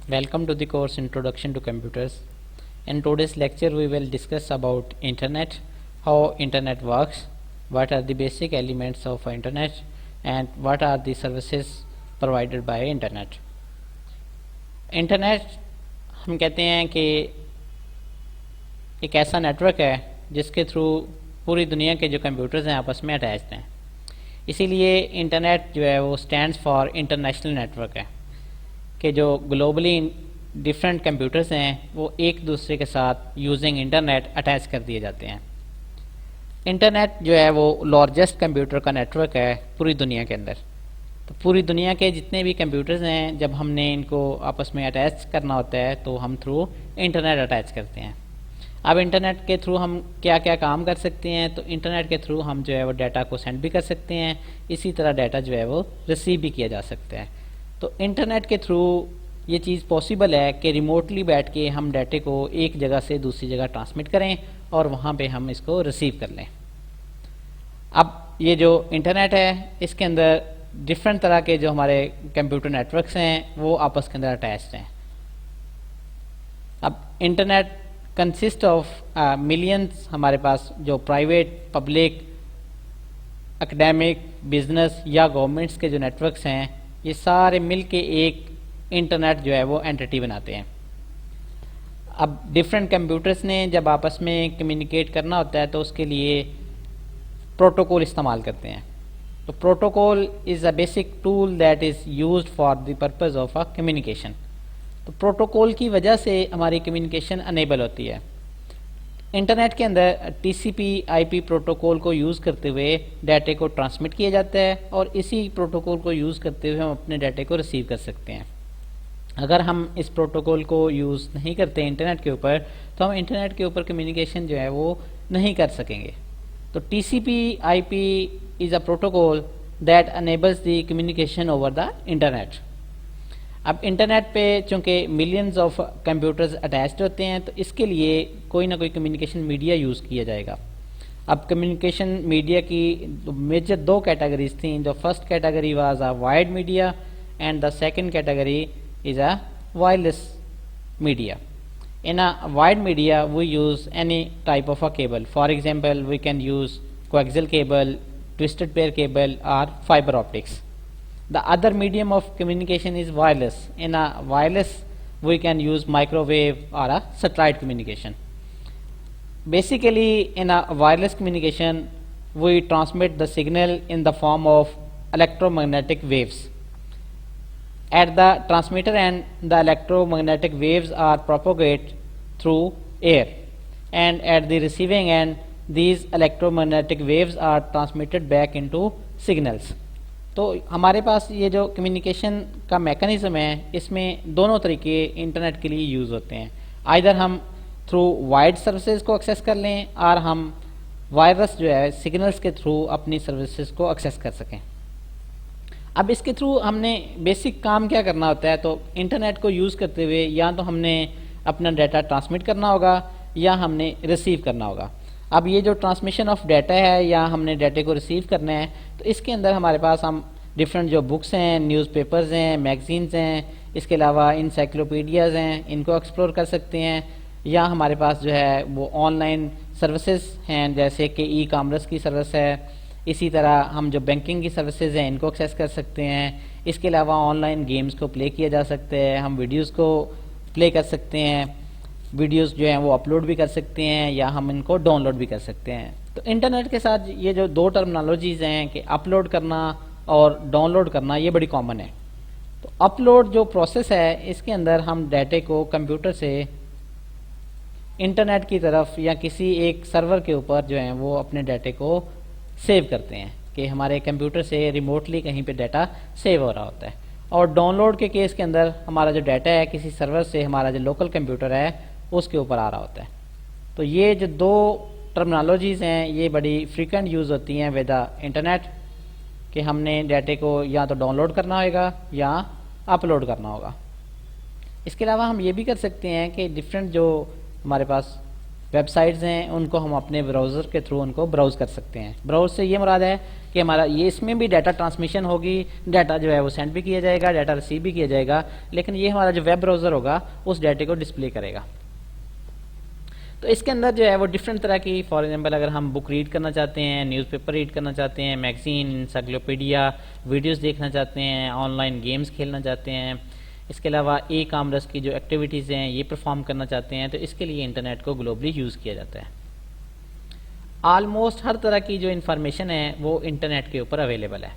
Welcome to the course Introduction to Computers. In today's lecture we will discuss about internet, how internet works, what are the basic elements of internet and what are the services provided by internet. Internet हम कहते हैं कि एक ऐसा network है जिसके through पूरी दुनिया के जो कंप्यूटर्स हैं आपस में अटैच्ड हैं। इसीलिए इंटरनेट जो है वो स्टैंड्स फॉर इंटरनेशनल नेटवर्क है कि जो ग्लोबली डिफरेंट कंप्यूटर्स हैं वो एक दूसरे के साथ यूजिंग इंटरनेट अटैच कर दिए जाते हैं। इंटरनेट जो है वो लार्जेस्ट कंप्यूटर का नेटवर्क है पूरी दुनिया के अंदर। तो पूरी दुनिया के जितने भी कंप्यूटर्स हैं जब हमने इनको आपस में अटैच करना होता है तो हम थ्रू इंटरनेट अटैच करते हैं। अब इंटरनेट के थ्रू हम क्या क्या काम कर सकते हैं, तो इंटरनेट के थ्रू हम जो है वो डाटा को सेंड भी कर सकते हैं, इसी तरह डाटा जो है वो रिसीव भी किया जा सकता है। तो इंटरनेट के थ्रू ये चीज़ पॉसिबल है कि रिमोटली बैठ के हम डाटे को एक जगह से दूसरी जगह ट्रांसमिट करें और वहाँ पे हम इसको रिसीव कर लें। अब ये जो इंटरनेट है इसके अंदर डिफरेंट तरह के जो हमारे कंप्यूटर नेटवर्क्स हैं वो आपस के अंदर अटैच्ड हैं। अब इंटरनेट कंसिस्ट ऑफ मिलियंस हमारे पास जो प्राइवेट, पब्लिक, एकेडमिक, बिजनेस या गवर्नमेंट्स के जो नेटवर्क्स हैं ये सारे मिल के एक इंटरनेट जो है वो एंटिटी बनाते हैं। अब डिफरेंट कंप्यूटर्स ने जब आपस में कम्युनिकेट करना होता है तो उसके लिए प्रोटोकॉल इस्तेमाल करते हैं। तो protocol is a basic tool that is used for the purpose of a communication. तो प्रोटोकॉल की वजह से हमारी कम्युनिकेशन अनेबल होती है। इंटरनेट के अंदर TCP/IP प्रोटोकॉल को यूज़ करते हुए डाटे को ट्रांसमिट किया जाता है और इसी प्रोटोकॉल को यूज़ करते हुए हम अपने डाटे को रिसीव कर सकते हैं। अगर हम इस प्रोटोकॉल को यूज़ नहीं करते इंटरनेट के ऊपर तो हम इंटरनेट के ऊपर कम्युनिकेशन जो है वो नहीं कर सकेंगे। तो TCP/IP is a protocol that enables the communication over the internet. अब इंटरनेट पे चूँकि मिलियंस ऑफ कंप्यूटर्स अटैच्ड होते हैं तो इसके लिए कोई ना कोई कम्युनिकेशन मीडिया यूज़ किया जाएगा। अब कम्युनिकेशन मीडिया की मेजर दो कैटेगरीज थी। The first category was a wired media and the second category is a wireless media. In a wired media we use any type of a cable. For example, we can use coaxial cable, twisted pair cable or fiber optics. The other medium of communication is wireless. In a wireless we can use microwave or a satellite communication. Basically in a wireless communication we transmit the signal in the form of electromagnetic waves. At the transmitter end, the electromagnetic waves are propagated through air, and at the receiving end, these electromagnetic waves are transmitted back into signals. तो हमारे पास ये जो communication का mechanism है इसमें दोनों तरीके internet के लिए यूज़ होते हैं। आइदर हम थ्रू वायर्ड सर्विसेज को एक्सेस कर लें और हम वायरलेस जो है सिग्नल्स के थ्रू अपनी सर्विसेज को एक्सेस कर सकें। अब इसके थ्रू हमने बेसिक काम क्या करना होता है, तो इंटरनेट को यूज़ करते हुए या तो हमने अपना डाटा ट्रांसमिट करना होगा या हमने रिसीव करना होगा। अब ये जो ट्रांसमिशन ऑफ डाटा है या हमने डाटे को रिसीव करना है तो इसके अंदर हमारे पास हम डिफरेंट जो बुक्स हैं, न्यूज़पेपर्स हैं, मैगजीन्स हैं, इसके अलावा इंसाइक्लोपीडियाज़ हैं, इनको एक्सप्लोर कर सकते हैं। या हमारे पास जो है वो ऑनलाइन सर्विसेज हैं जैसे कि ई-कॉमर्स की सर्विस है, इसी तरह हम जो बैंकिंग की सर्विसेज हैं इनको एक्सेस कर सकते हैं। इसके अलावा ऑनलाइन गेम्स को प्ले किया जा सकता है, हम वीडियोस को प्ले कर सकते हैं, वीडियोस जो हैं वो अपलोड भी कर सकते हैं या हम इनको डाउनलोड भी कर सकते हैं। तो इंटरनेट के साथ ये जो दो टर्मिनोलॉजीज़ हैं कि अपलोड करना और डाउनलोड करना ये बड़ी कॉमन है। तो अपलोड जो प्रोसेस है इसके अंदर हम डाटे को कंप्यूटर से इंटरनेट की तरफ या किसी एक सर्वर के ऊपर जो है वो अपने डाटे को सेव करते हैं कि हमारे कंप्यूटर से रिमोटली कहीं पे डाटा सेव हो रहा होता है। और डाउनलोड के केस के अंदर हमारा जो डाटा है किसी सर्वर से हमारा जो लोकल कंप्यूटर है उसके ऊपर आ रहा होता है। तो ये जो दो टर्मिनोलॉजीज़ हैं ये बड़ी फ्रीक्वेंट यूज़ होती हैं विद द इंटरनेट कि हमने डाटे को या तो डाउनलोड करना होगा या अपलोड करना होगा। इसके अलावा हम ये भी कर सकते हैं कि डिफरेंट जो हमारे पास वेबसाइट्स हैं उनको हम अपने ब्राउज़र के थ्रू उनको ब्राउज़ कर सकते हैं। ब्राउज़ से ये मुराद है कि हमारा ये इसमें भी डाटा ट्रांसमिशन होगी, डाटा जो है वो सेंड भी किया जाएगा, डाटा रिसीव भी किया जाएगा, लेकिन ये हमारा जो वेब ब्राउज़र होगा उस डाटे को डिस्प्ले करेगा। तो इसके अंदर जो है वो डिफरेंट तरह की, फॉर एग्जांपल अगर हम बुक रीड करना चाहते हैं, न्यूज़पेपर रीड करना चाहते हैं, मैगजीन, इंसाइक्लोपीडिया, वीडियोस देखना चाहते हैं, ऑनलाइन गेम्स खेलना चाहते हैं, इसके अलावा ई कॉमर्स की जो एक्टिविटीज़ हैं ये परफॉर्म करना चाहते हैं, तो इसके लिए इंटरनेट को ग्लोबली यूज़ किया जाता है। ऑलमोस्ट हर तरह की जो इन्फॉर्मेशन है वो इंटरनेट के ऊपर अवेलेबल है।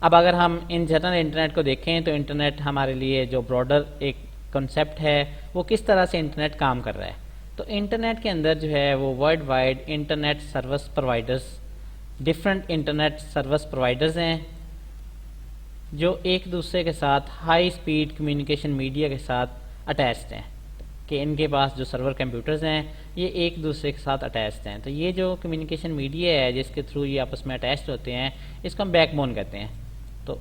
अब अगर हम इन जनरल इंटरनेट को देखें तो इंटरनेट हमारे लिए जो ब्रॉडर एक कॉन्सेप्ट है वो किस तरह से इंटरनेट काम कर रहा है। तो इंटरनेट के अंदर जो है वो world wide internet service providers, different internet service providers हैं जो एक दूसरे के साथ हाई स्पीड कम्युनिकेशन मीडिया के साथ अटैच्ड हैं, कि इनके पास जो सर्वर कंप्यूटर्स हैं ये एक दूसरे के साथ अटैच्ड हैं। तो ये जो कम्युनिकेशन मीडिया है जिसके थ्रू ये आपस में अटैच्ड होते हैं इसको हम बैकबोन कहते हैं। तो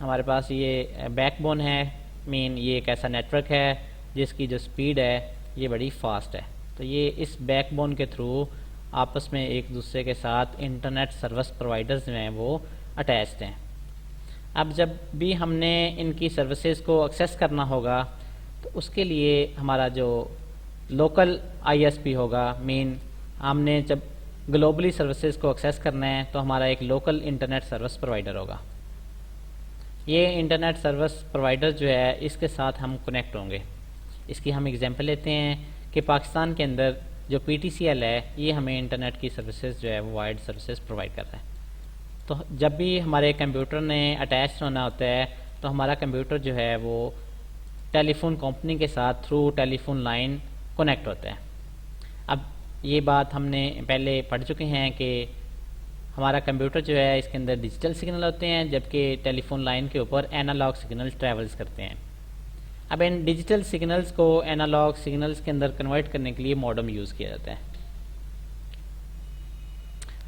हमारे पास ये बैकबोन है, मीन ये एक ऐसा नेटवर्क है जिसकी जो स्पीड है ये बड़ी फास्ट है। तो ये इस बैकबोन के थ्रू आपस में एक दूसरे के साथ इंटरनेट सर्विस प्रोवाइडर्स में वो अटैच्ड हैं। अब जब भी हमने इनकी सर्विसेज को एक्सेस करना होगा तो उसके लिए हमारा जो लोकल आईएसपी होगा, मीन हमने जब ग्लोबली सर्विसेज को एक्सेस करना है तो हमारा एक लोकल इंटरनेट सर्विस प्रोवाइडर होगा। ये इंटरनेट सर्विस प्रोवाइडर जो है इसके साथ हम कनेक्ट होंगे। इसकी हम एग्जांपल लेते हैं कि पाकिस्तान के अंदर जो पीटीसीएल है ये हमें इंटरनेट की सर्विसेज जो है वो वाइड सर्विसेज प्रोवाइड कर रहा है। तो जब भी हमारे कंप्यूटर ने अटैच होना होता है तो हमारा कंप्यूटर जो है वो टेलीफोन कंपनी के साथ थ्रू टेलीफोन लाइन कनेक्ट होता है। अब ये बात हमने पहले पढ़ चुके हैं कि हमारा कंप्यूटर जो है इसके अंदर डिजिटल सिग्नल होते हैं जबकि टेलीफोन लाइन के ऊपर एनालॉग सिग्नल ट्रेवल्स करते हैं। अब इन डिजिटल सिग्नल्स को एनालॉग सिग्नल्स के अंदर कन्वर्ट करने के लिए मॉडेम यूज़ किया जाता है।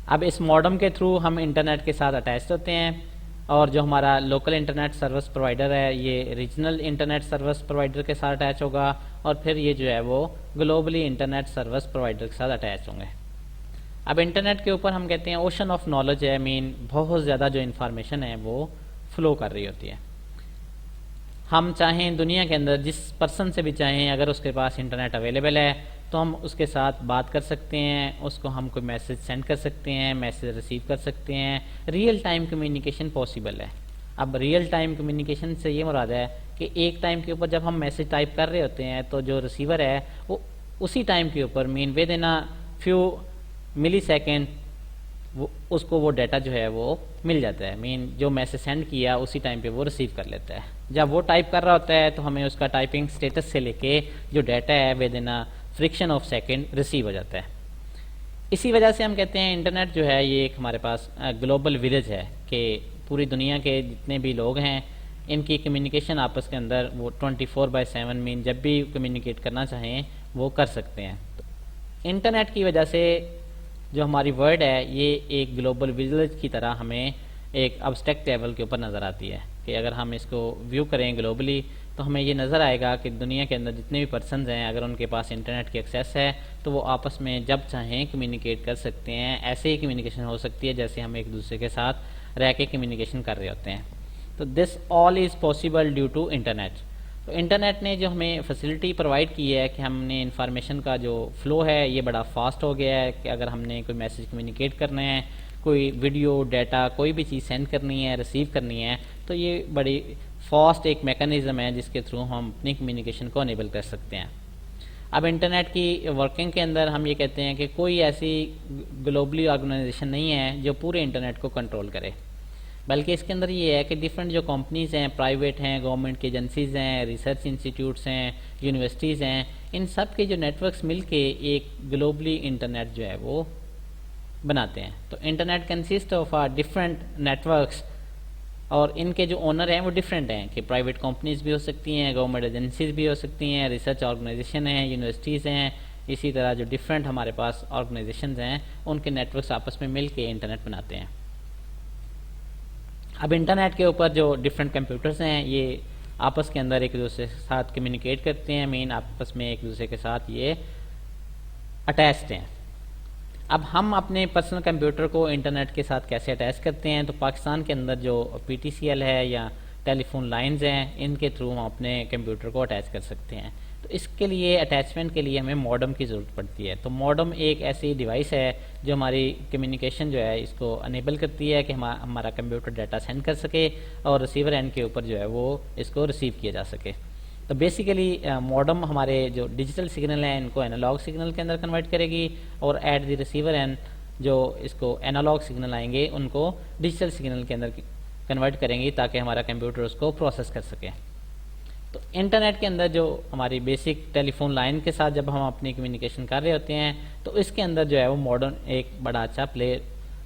अब इस मॉडेम के थ्रू हम इंटरनेट के साथ अटैच होते हैं और जो हमारा लोकल इंटरनेट सर्विस प्रोवाइडर है ये रीजनल इंटरनेट सर्विस प्रोवाइडर के साथ अटैच होगा और फिर ये जो है वो ग्लोबली इंटरनेट सर्विस प्रोवाइडर के साथ अटैच होंगे। अब इंटरनेट के ऊपर हम कहते हैं ओशन ऑफ नॉलेज है, मीन बहुत ज़्यादा जो इन्फॉर्मेशन है वो फ्लो कर रही होती है। हम चाहें दुनिया के अंदर जिस पर्सन से भी चाहें, अगर उसके पास इंटरनेट अवेलेबल है तो हम उसके साथ बात कर सकते हैं, उसको हम कोई मैसेज सेंड कर सकते हैं, मैसेज रिसीव कर सकते हैं, रियल टाइम कम्युनिकेशन पॉसिबल है। अब रियल टाइम कम्युनिकेशन से ये मुराद है कि एक टाइम के ऊपर जब हम मैसेज टाइप कर रहे होते हैं तो जो रिसीवर है वो उसी टाइम के ऊपर, mean within few millisecond उसको वो डाटा जो है वो मिल जाता है, मीन जो मैसेज सेंड किया उसी टाइम पे वो रिसीव कर लेता है। जब वो टाइप कर रहा होता है तो हमें उसका टाइपिंग स्टेटस से लेके जो डाटा है with in friction of second receive हो जाता है। इसी वजह से हम कहते हैं इंटरनेट जो है ये एक हमारे पास ग्लोबल विलेज है कि पूरी दुनिया के जितने भी लोग हैं इनकी कम्युनिकेशन आपस के अंदर वो 24/7 मीन जब भी कम्युनिकेट करना चाहें वो कर सकते हैं। तो इंटरनेट की वजह से जो हमारी वर्ल्ड है ये एक ग्लोबल विलेज की तरह हमें एक अब्स्ट्रैक्ट लेवल के ऊपर नज़र आती है कि अगर हम इसको व्यू करें ग्लोबली तो हमें ये नज़र आएगा कि दुनिया के अंदर जितने भी पर्सनस हैं अगर उनके पास इंटरनेट की एक्सेस है तो वो आपस में जब चाहें कम्युनिकेट कर सकते हैं। ऐसे ही कम्युनिकेशन हो सकती है जैसे हम एक दूसरे के साथ रह के कम्युनिकेशन कर रहे होते हैं। तो this all is possible due to internet. तो इंटरनेट ने जो हमें फैसिलिटी प्रोवाइड की है कि हमने इंफॉर्मेशन का जो फ़्लो है ये बड़ा फास्ट हो गया है कि अगर हमने कोई मैसेज कम्युनिकेट करना है, कोई वीडियो डाटा कोई भी चीज़ सेंड करनी है, रिसीव करनी है, तो ये बड़ी फास्ट एक मेकनिज़म है जिसके थ्रू हम अपनी कम्युनिकेशन को अनेबल कर सकते हैं। अब इंटरनेट की वर्किंग के अंदर हम ये कहते हैं कि कोई ऐसी ग्लोबली ऑर्गेनाइजेशन नहीं है जो पूरे इंटरनेट को कंट्रोल करे, बल्कि इसके अंदर ये है कि डिफरेंट जो कंपनीज़ हैं, प्राइवेट हैं, गवर्नमेंट की एजेंसीज़ हैं, रिसर्च इंस्टीट्यूट्स हैं, यूनिवर्सिटीज़ हैं, इन सब के जो नेटवर्क्स मिलके एक ग्लोबली इंटरनेट जो है वो बनाते हैं। तो internet consist of different networks और इनके जो ओनर हैं वो डिफरेंट हैं कि प्राइवेट कंपनीज़ भी हो सकती हैं, गवर्नमेंट एजेंसीज़ भी हो सकती हैं, रिसर्च ऑर्गेनाइजेशन हैं, यूनिवर्सिटीज़ हैं, इसी तरह जो डिफरेंट हमारे पास ऑर्गेनाइजेशंस हैं उनके नेटवर्क्स आपस में मिल के इंटरनेट बनाते हैं। अब इंटरनेट के ऊपर जो डिफरेंट कंप्यूटर्स हैं ये आपस के अंदर एक दूसरे के साथ कम्युनिकेट करते हैं, मीन आपस में एक दूसरे के साथ ये अटैच्ड हैं। अब हम अपने पर्सनल कंप्यूटर को इंटरनेट के साथ कैसे अटैच करते हैं, तो पाकिस्तान के अंदर जो PTCL है या टेलीफोन लाइंस हैं, इनके थ्रू हम अपने कंप्यूटर को अटैच कर सकते हैं। तो इसके लिए अटैचमेंट के लिए हमें मॉडम की ज़रूरत पड़ती है। तो मॉडम एक ऐसी डिवाइस है जो हमारी कम्युनिकेशन जो है इसको अनेबल करती है कि हमारा कंप्यूटर डाटा सेंड कर सके और रिसीवर एंड के ऊपर जो है वो इसको रिसीव किया जा सके। तो बेसिकली मॉडम हमारे जो डिजिटल सिग्नल हैं इनको एनालॉग सिग्नल के अंदर कन्वर्ट करेगी और एट द रिसीवर एंड जो इसको एनालॉग सिग्नल आएंगे उनको डिजिटल सिग्नल के अंदर कन्वर्ट करेंगी ताकि हमारा कंप्यूटर उसको प्रोसेस कर सके। तो इंटरनेट के अंदर जो हमारी बेसिक टेलीफोन लाइन के साथ जब हम अपनी कम्युनिकेशन कर रहे होते हैं तो इसके अंदर जो है वो मॉडर्न एक बड़ा अच्छा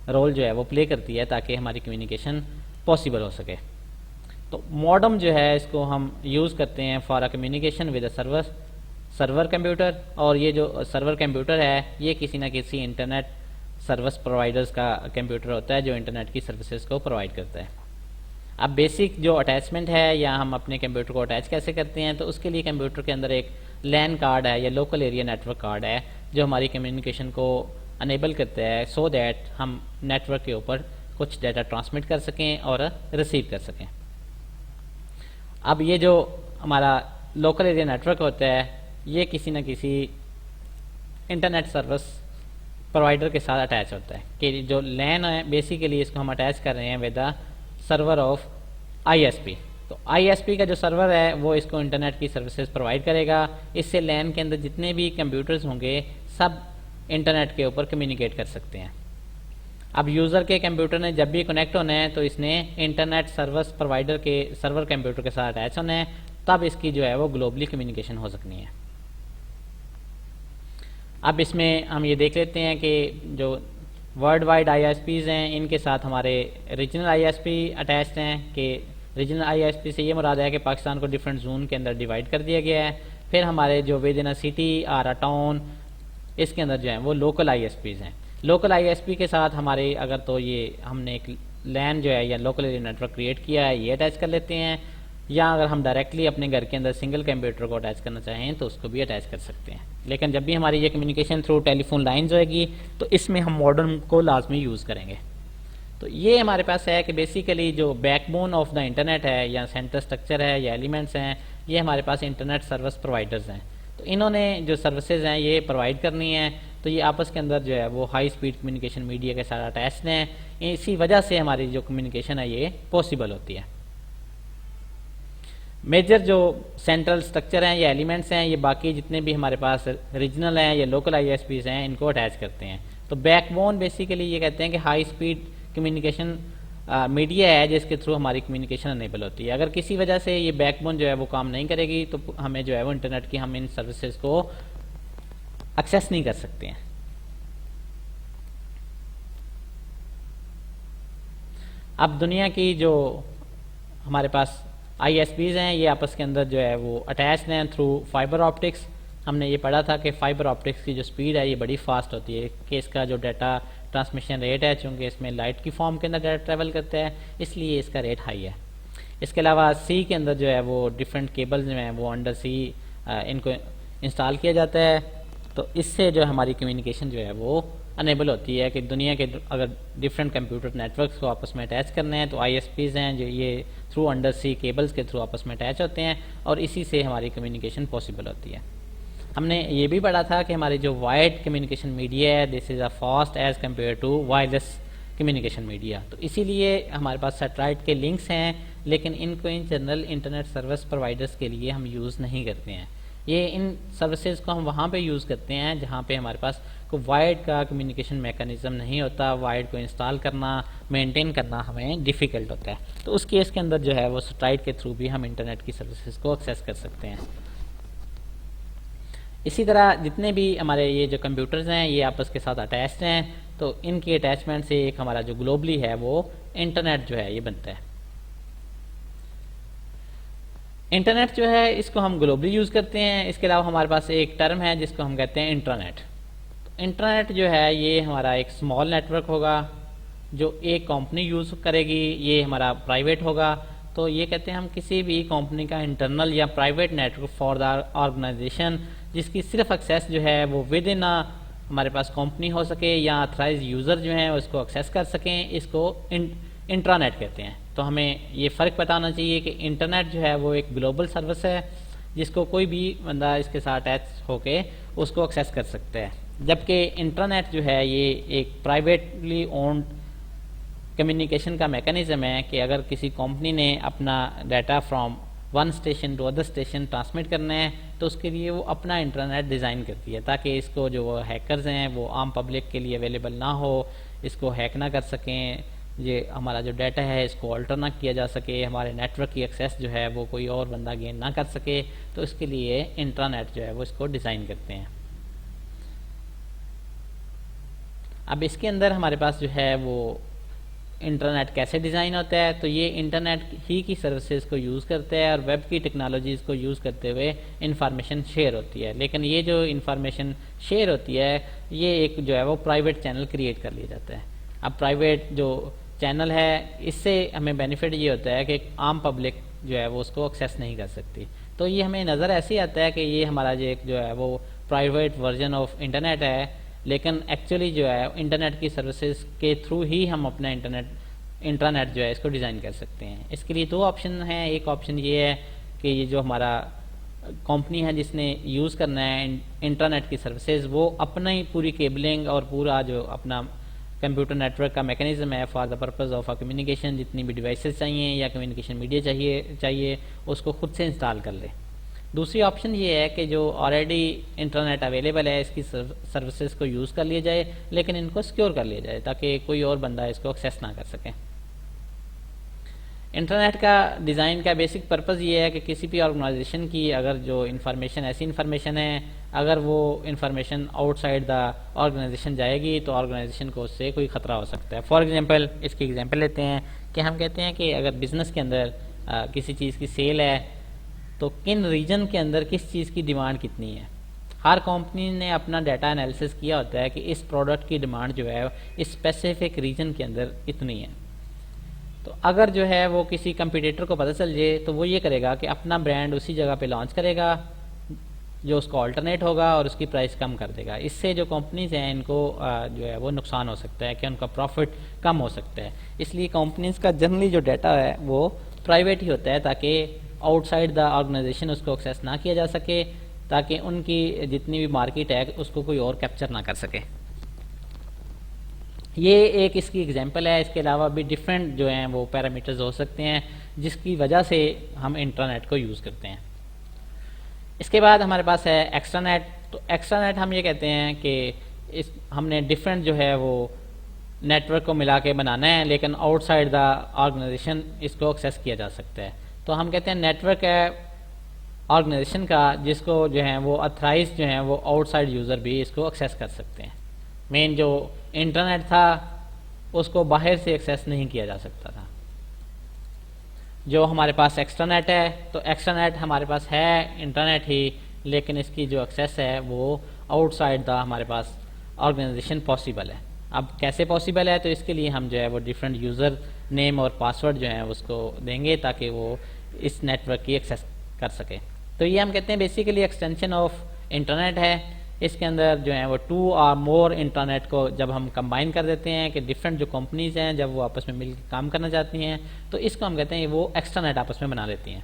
रोल जो है वो प्ले करती है ताकि हमारी कम्युनिकेशन पॉसिबल हो सके। तो मॉडम जो है इसको हम यूज़ करते हैं for a communication with a server computer, और ये जो सर्वर कंप्यूटर है ये किसी न किसी इंटरनेट सर्विस प्रोवाइडर्स का कंप्यूटर होता है जो इंटरनेट की सर्विसेज को प्रोवाइड करता है। अब बेसिक जो अटैचमेंट है या हम अपने कंप्यूटर को अटैच कैसे करते हैं, तो उसके लिए कंप्यूटर के अंदर एक लैन कार्ड है या लोकल एरिया नेटवर्क कार्ड है जो हमारी कम्युनिकेशन को अनेबल करता है सो दैट हम नेटवर्क के ऊपर कुछ डाटा ट्रांसमिट कर सकें और रिसीव कर सकें। अब ये जो हमारा लोकल एरिया नेटवर्क होता है ये किसी न किसी इंटरनेट सर्विस प्रोवाइडर के साथ अटैच होता है कि जो लैन है बेसिकली इसको हम अटैच कर रहे हैं with the server of ISP। तो ISP का जो सर्वर है वो इसको इंटरनेट की सर्विसेज प्रोवाइड करेगा। इससे लैन के अंदर जितने भी कंप्यूटर्स होंगे सब इंटरनेट के ऊपर कम्युनिकेट कर सकते हैं। अब यूज़र के कंप्यूटर ने जब भी कनेक्ट होना है तो इसने इंटरनेट सर्विस प्रोवाइडर के सर्वर कंप्यूटर के साथ अटैच होना है, तब इसकी जो है वो ग्लोबली कम्युनिकेशन हो सकनी है। अब इसमें हम ये देख लेते हैं कि जो वर्ल्ड वाइड ISPs हैं इनके साथ हमारे रीजनल ISP अटैच्ड हैं कि रीजनल ISP से ये मुराद है कि पाकिस्तान को डिफरेंट जोन के अंदर डिवाइड कर दिया गया है। फिर हमारे जो विद इन अ सिटी और अ टाउन इसके अंदर जो है वो लोकल ISPs हैं। लोकल ISP के साथ हमारे अगर तो ये हमने एक लैन जो है या लोकल एरिया नेटवर्क क्रिएट किया है ये अटैच कर लेते हैं, या अगर हम डायरेक्टली अपने घर के अंदर सिंगल कंप्यूटर को अटैच करना चाहें तो उसको भी अटैच कर सकते हैं। लेकिन जब भी हमारी ये कम्युनिकेशन थ्रू टेलीफोन लाइन्स होएगी तो इसमें हम मॉडर्न को लाजमी यूज़ करेंगे। तो ये हमारे पास है कि बेसिकली जो बैकबोन ऑफ द इंटरनेट है या सेंटर स्ट्रक्चर है या एलिमेंट्स हैं ये हमारे पास इंटरनेट सर्विस प्रोवाइडर्स हैं। तो इन्होंने जो सर्विसेज हैं ये प्रोवाइड करनी है, तो ये आपस के अंदर जो है वो हाई स्पीड कम्युनिकेशन मीडिया के साथ अटैच्ड हैं। इसी वजह से हमारी जो कम्युनिकेशन है ये पॉसिबल होती है। मेजर जो सेंट्रल स्ट्रक्चर हैं या एलिमेंट्स हैं ये बाकी जितने भी हमारे पास रीजनल हैं या लोकल ISPs हैं इनको अटैच करते हैं। तो बैकबोन बेसिकली ये कहते हैं कि हाई स्पीड कम्युनिकेशन मीडिया है जिसके थ्रू हमारी कम्युनिकेशन अनेबल होती है। अगर किसी वजह से ये बैकबोन जो है वो काम नहीं करेगी तो हमें जो है वो इंटरनेट की हम इन सर्विसेज को एक्सेस नहीं कर सकते हैं। अब दुनिया की जो हमारे पास ISPs हैं ये आपस के अंदर जो है वो अटैच्ड हैं थ्रू फाइबर ऑप्टिक्स। हमने ये पढ़ा था कि फाइबर ऑप्टिक्स की जो स्पीड है ये बड़ी फास्ट होती है कि इसका जो डाटा ट्रांसमिशन रेट है चूँकि इसमें लाइट की फॉर्म के अंदर डाटा ट्रैवल करता है इसलिए इसका रेट हाई है। इसके अलावा सी के अंदर जो है वो डिफरेंट केबल्स जो हैं वो अंडर सी इनको इंस्टॉल किया जाता है। तो इससे जो हमारी कम्युनिकेशन जो है वो अनेबल होती है कि दुनिया के अगर डिफरेंट कंप्यूटर नेटवर्क्स को आपस में अटैच करने हैं तो ISPs हैं जो ये थ्रू अंडर सी केबल्स के थ्रू आपस में अटैच होते हैं और इसी से हमारी कम्युनिकेशन पॉसिबल होती है। हमने ये भी पढ़ा था कि हमारी जो वायर्ड कम्युनिकेशन मीडिया है this is a fast as compare to wireless communication media. तो इसीलिए हमारे पास सैटेलाइट के लिंक्स हैं लेकिन इनको in general internet service providers के लिए हम यूज़ नहीं करते हैं। ये इन सर्विसेज को हम वहाँ पे यूज़ करते हैं जहाँ पे हमारे पास कोई वायर्ड का कम्युनिकेशन मैकेनिज्म नहीं होता, वायर्ड को इंस्टॉल करना मेंटेन करना हमें डिफ़िकल्ट होता है। तो उस केस के अंदर जो है वो सैटेलाइट के थ्रू भी हम इंटरनेट की सर्विसेज को एक्सेस कर सकते हैं। इसी तरह जितने भी हमारे ये जो कंप्यूटर्स हैं ये आपस के साथ अटैच्ड हैं तो इनकी अटैचमेंट से एक हमारा जो ग्लोबली है वो इंटरनेट जो है ये बनता है। इंटरनेट जो है इसको हम ग्लोबली यूज़ करते हैं। इसके अलावा हमारे पास एक टर्म है जिसको हम कहते हैं इंटरनेट। इंटरनेट जो है ये हमारा एक स्मॉल नेटवर्क होगा जो एक कंपनी यूज़ करेगी, ये हमारा प्राइवेट होगा। तो ये कहते हैं हम किसी भी कंपनी का इंटरनल या private network for the organisation जिसकी सिर्फ एक्सेस जो है वो विद इन अ हमारे पास कंपनी हो सके या अथराइज यूज़र जो हैं उसको एक्सेस कर सकें, इसको इंट्रानेट कहते हैं। तो हमें ये फ़र्क पता होना चाहिए कि इंटरनेट जो है वो एक ग्लोबल सर्विस है जिसको कोई भी बंदा इसके साथ अटैच होके उसको एक्सेस कर सकता है, जबकि इंटरनेट जो है ये एक प्राइवेटली ओन्ड कम्युनिकेशन का मैकेनिज्म है कि अगर किसी कंपनी ने अपना data from one station to other station transmit करना है तो उसके लिए वो अपना इंटरनेट डिज़ाइन करती है ताकि इसको जो हैकर्स हैं वो आम पब्लिक के लिए अवेलेबल ना हो, इसको हैक ना कर सकें, ये हमारा जो डाटा है इसको अल्टर ना किया जा सके, हमारे नेटवर्क की एक्सेस जो है वो कोई और बंदा गेन ना कर सके। तो इसके लिए इंटरनेट जो है वो इसको डिज़ाइन करते हैं। अब इसके अंदर हमारे पास जो है वो इंटरनेट कैसे डिज़ाइन होता है, तो ये इंटरनेट ही की सर्विसेज को यूज़ करते हैं और वेब की टेक्नोलॉजीज़ को यूज़ करते हुए इंफॉर्मेशन शेयर होती है। लेकिन ये जो इंफॉर्मेशन शेयर होती है ये एक जो है वो प्राइवेट चैनल क्रिएट कर लिया जाता है। अब प्राइवेट जो चैनल है इससे हमें बेनिफिट ये होता है कि आम पब्लिक जो है वो उसको एक्सेस नहीं कर सकती। तो ये हमें नज़र ऐसे आता है कि ये हमारा जो है वो प्राइवेट वर्जन ऑफ इंटरनेट है, लेकिन एक्चुअली जो है इंटरनेट की सर्विसेज के थ्रू ही हम अपना इंटरनेट जो है इसको डिज़ाइन कर सकते हैं। इसके लिए दो ऑप्शन हैं। एक ऑप्शन ये है कि ये जो हमारा कंपनी है जिसने यूज़ करना है इंटरनेट की सर्विसेज वो अपना ही पूरी केबलिंग और पूरा जो अपना कंप्यूटर नेटवर्क का मैकेनिज्म है for the purpose of communication, जितनी भी डिवाइसेस चाहिए या कम्युनिकेशन मीडिया चाहिए उसको खुद से इंस्टॉल कर ले। दूसरी ऑप्शन ये है कि जो ऑलरेडी इंटरनेट अवेलेबल है इसकी सर्विसेज को यूज़ कर लिया जाए, लेकिन इनको सिक्योर कर लिया जाए ताकि कोई और बंदा इसको एक्सेस ना कर सके। इंटरनेट का डिज़ाइन का बेसिक पर्पज़ ये है कि किसी भी ऑर्गेनाइजेशन की अगर जो इन्फॉर्मेशन ऐसी इन्फॉर्मेशन है अगर वो इन्फॉर्मेशन आउटसाइड द ऑर्गेनाइजेशन जाएगी तो ऑर्गेनाइजेशन को उससे कोई ख़तरा हो सकता है। फॉर एग्जांपल इसकी एग्जांपल लेते हैं कि हम कहते हैं कि अगर बिज़नेस के अंदर किसी चीज़ की सेल है तो किन रीजन के अंदर किस चीज़ की डिमांड कितनी है। हर कंपनी ने अपना डाटा एनालिसिस किया होता है कि इस प्रोडक्ट की डिमांड जो है इस स्पेसिफिक रीजन के अंदर इतनी है। तो अगर जो है वो किसी कंपटीटर को पता चल जाए तो वो ये करेगा कि अपना ब्रांड उसी जगह पे लॉन्च करेगा जो उसको अल्टरनेट होगा और उसकी प्राइस कम कर देगा। इससे जो कंपनीज हैं इनको जो है वो नुकसान हो सकता है कि उनका प्रॉफिट कम हो सकता है। इसलिए कंपनीज का जनरली जो डाटा है वो प्राइवेट ही होता है ताकि आउटसाइड द ऑर्गेनाइजेशन उसको एक्सेस ना किया जा सके, ताकि उनकी जितनी भी मार्केट है उसको कोई और कैप्चर ना कर सके। ये एक इसकी एग्जांपल है। इसके अलावा भी डिफरेंट जो हैं वो पैरामीटर्स हो सकते हैं जिसकी वजह से हम इंटरनेट को यूज़ करते हैं। इसके बाद हमारे पास है एक्स्ट्रानेट। तो एक्स्ट्रानेट हम ये कहते हैं कि हमने डिफरेंट जो है वो नेटवर्क को मिला के बनाना है, लेकिन आउटसाइड द ऑर्गेनाइजेशन इसको एक्सेस किया जा सकता है। तो हम कहते हैं नेटवर्क है ऑर्गेनाइजेशन का जिसको जो है वो अथराइज जो है वो आउटसाइड यूज़र भी इसको एक्सेस कर सकते हैं। मेन जो इंटरनेट था उसको बाहर से एक्सेस नहीं किया जा सकता था। जो हमारे पास एक्स्ट्रानेट है तो एक्स्ट्रानेट हमारे पास है इंटरनेट ही, लेकिन इसकी जो एक्सेस है वो आउटसाइड द हमारे पास ऑर्गेनाइजेशन पॉसिबल है। अब कैसे पॉसिबल है, तो इसके लिए हम जो है वो डिफरेंट यूज़र नेम और पासवर्ड जो है उसको देंगे ताकि वो इस नेटवर्क की एक्सेस कर सके। तो ये हम कहते हैं बेसिकली एक्सटेंशन ऑफ इंटरनेट है। इसके अंदर जो है वो टू और मोर इंटरनेट को जब हम कंबाइन कर देते हैं कि डिफरेंट जो कंपनीज हैं जब वो आपस में मिलकर काम करना चाहती हैं तो इसको हम कहते हैं वो एक्स्ट्रानेट आपस में बना लेती हैं।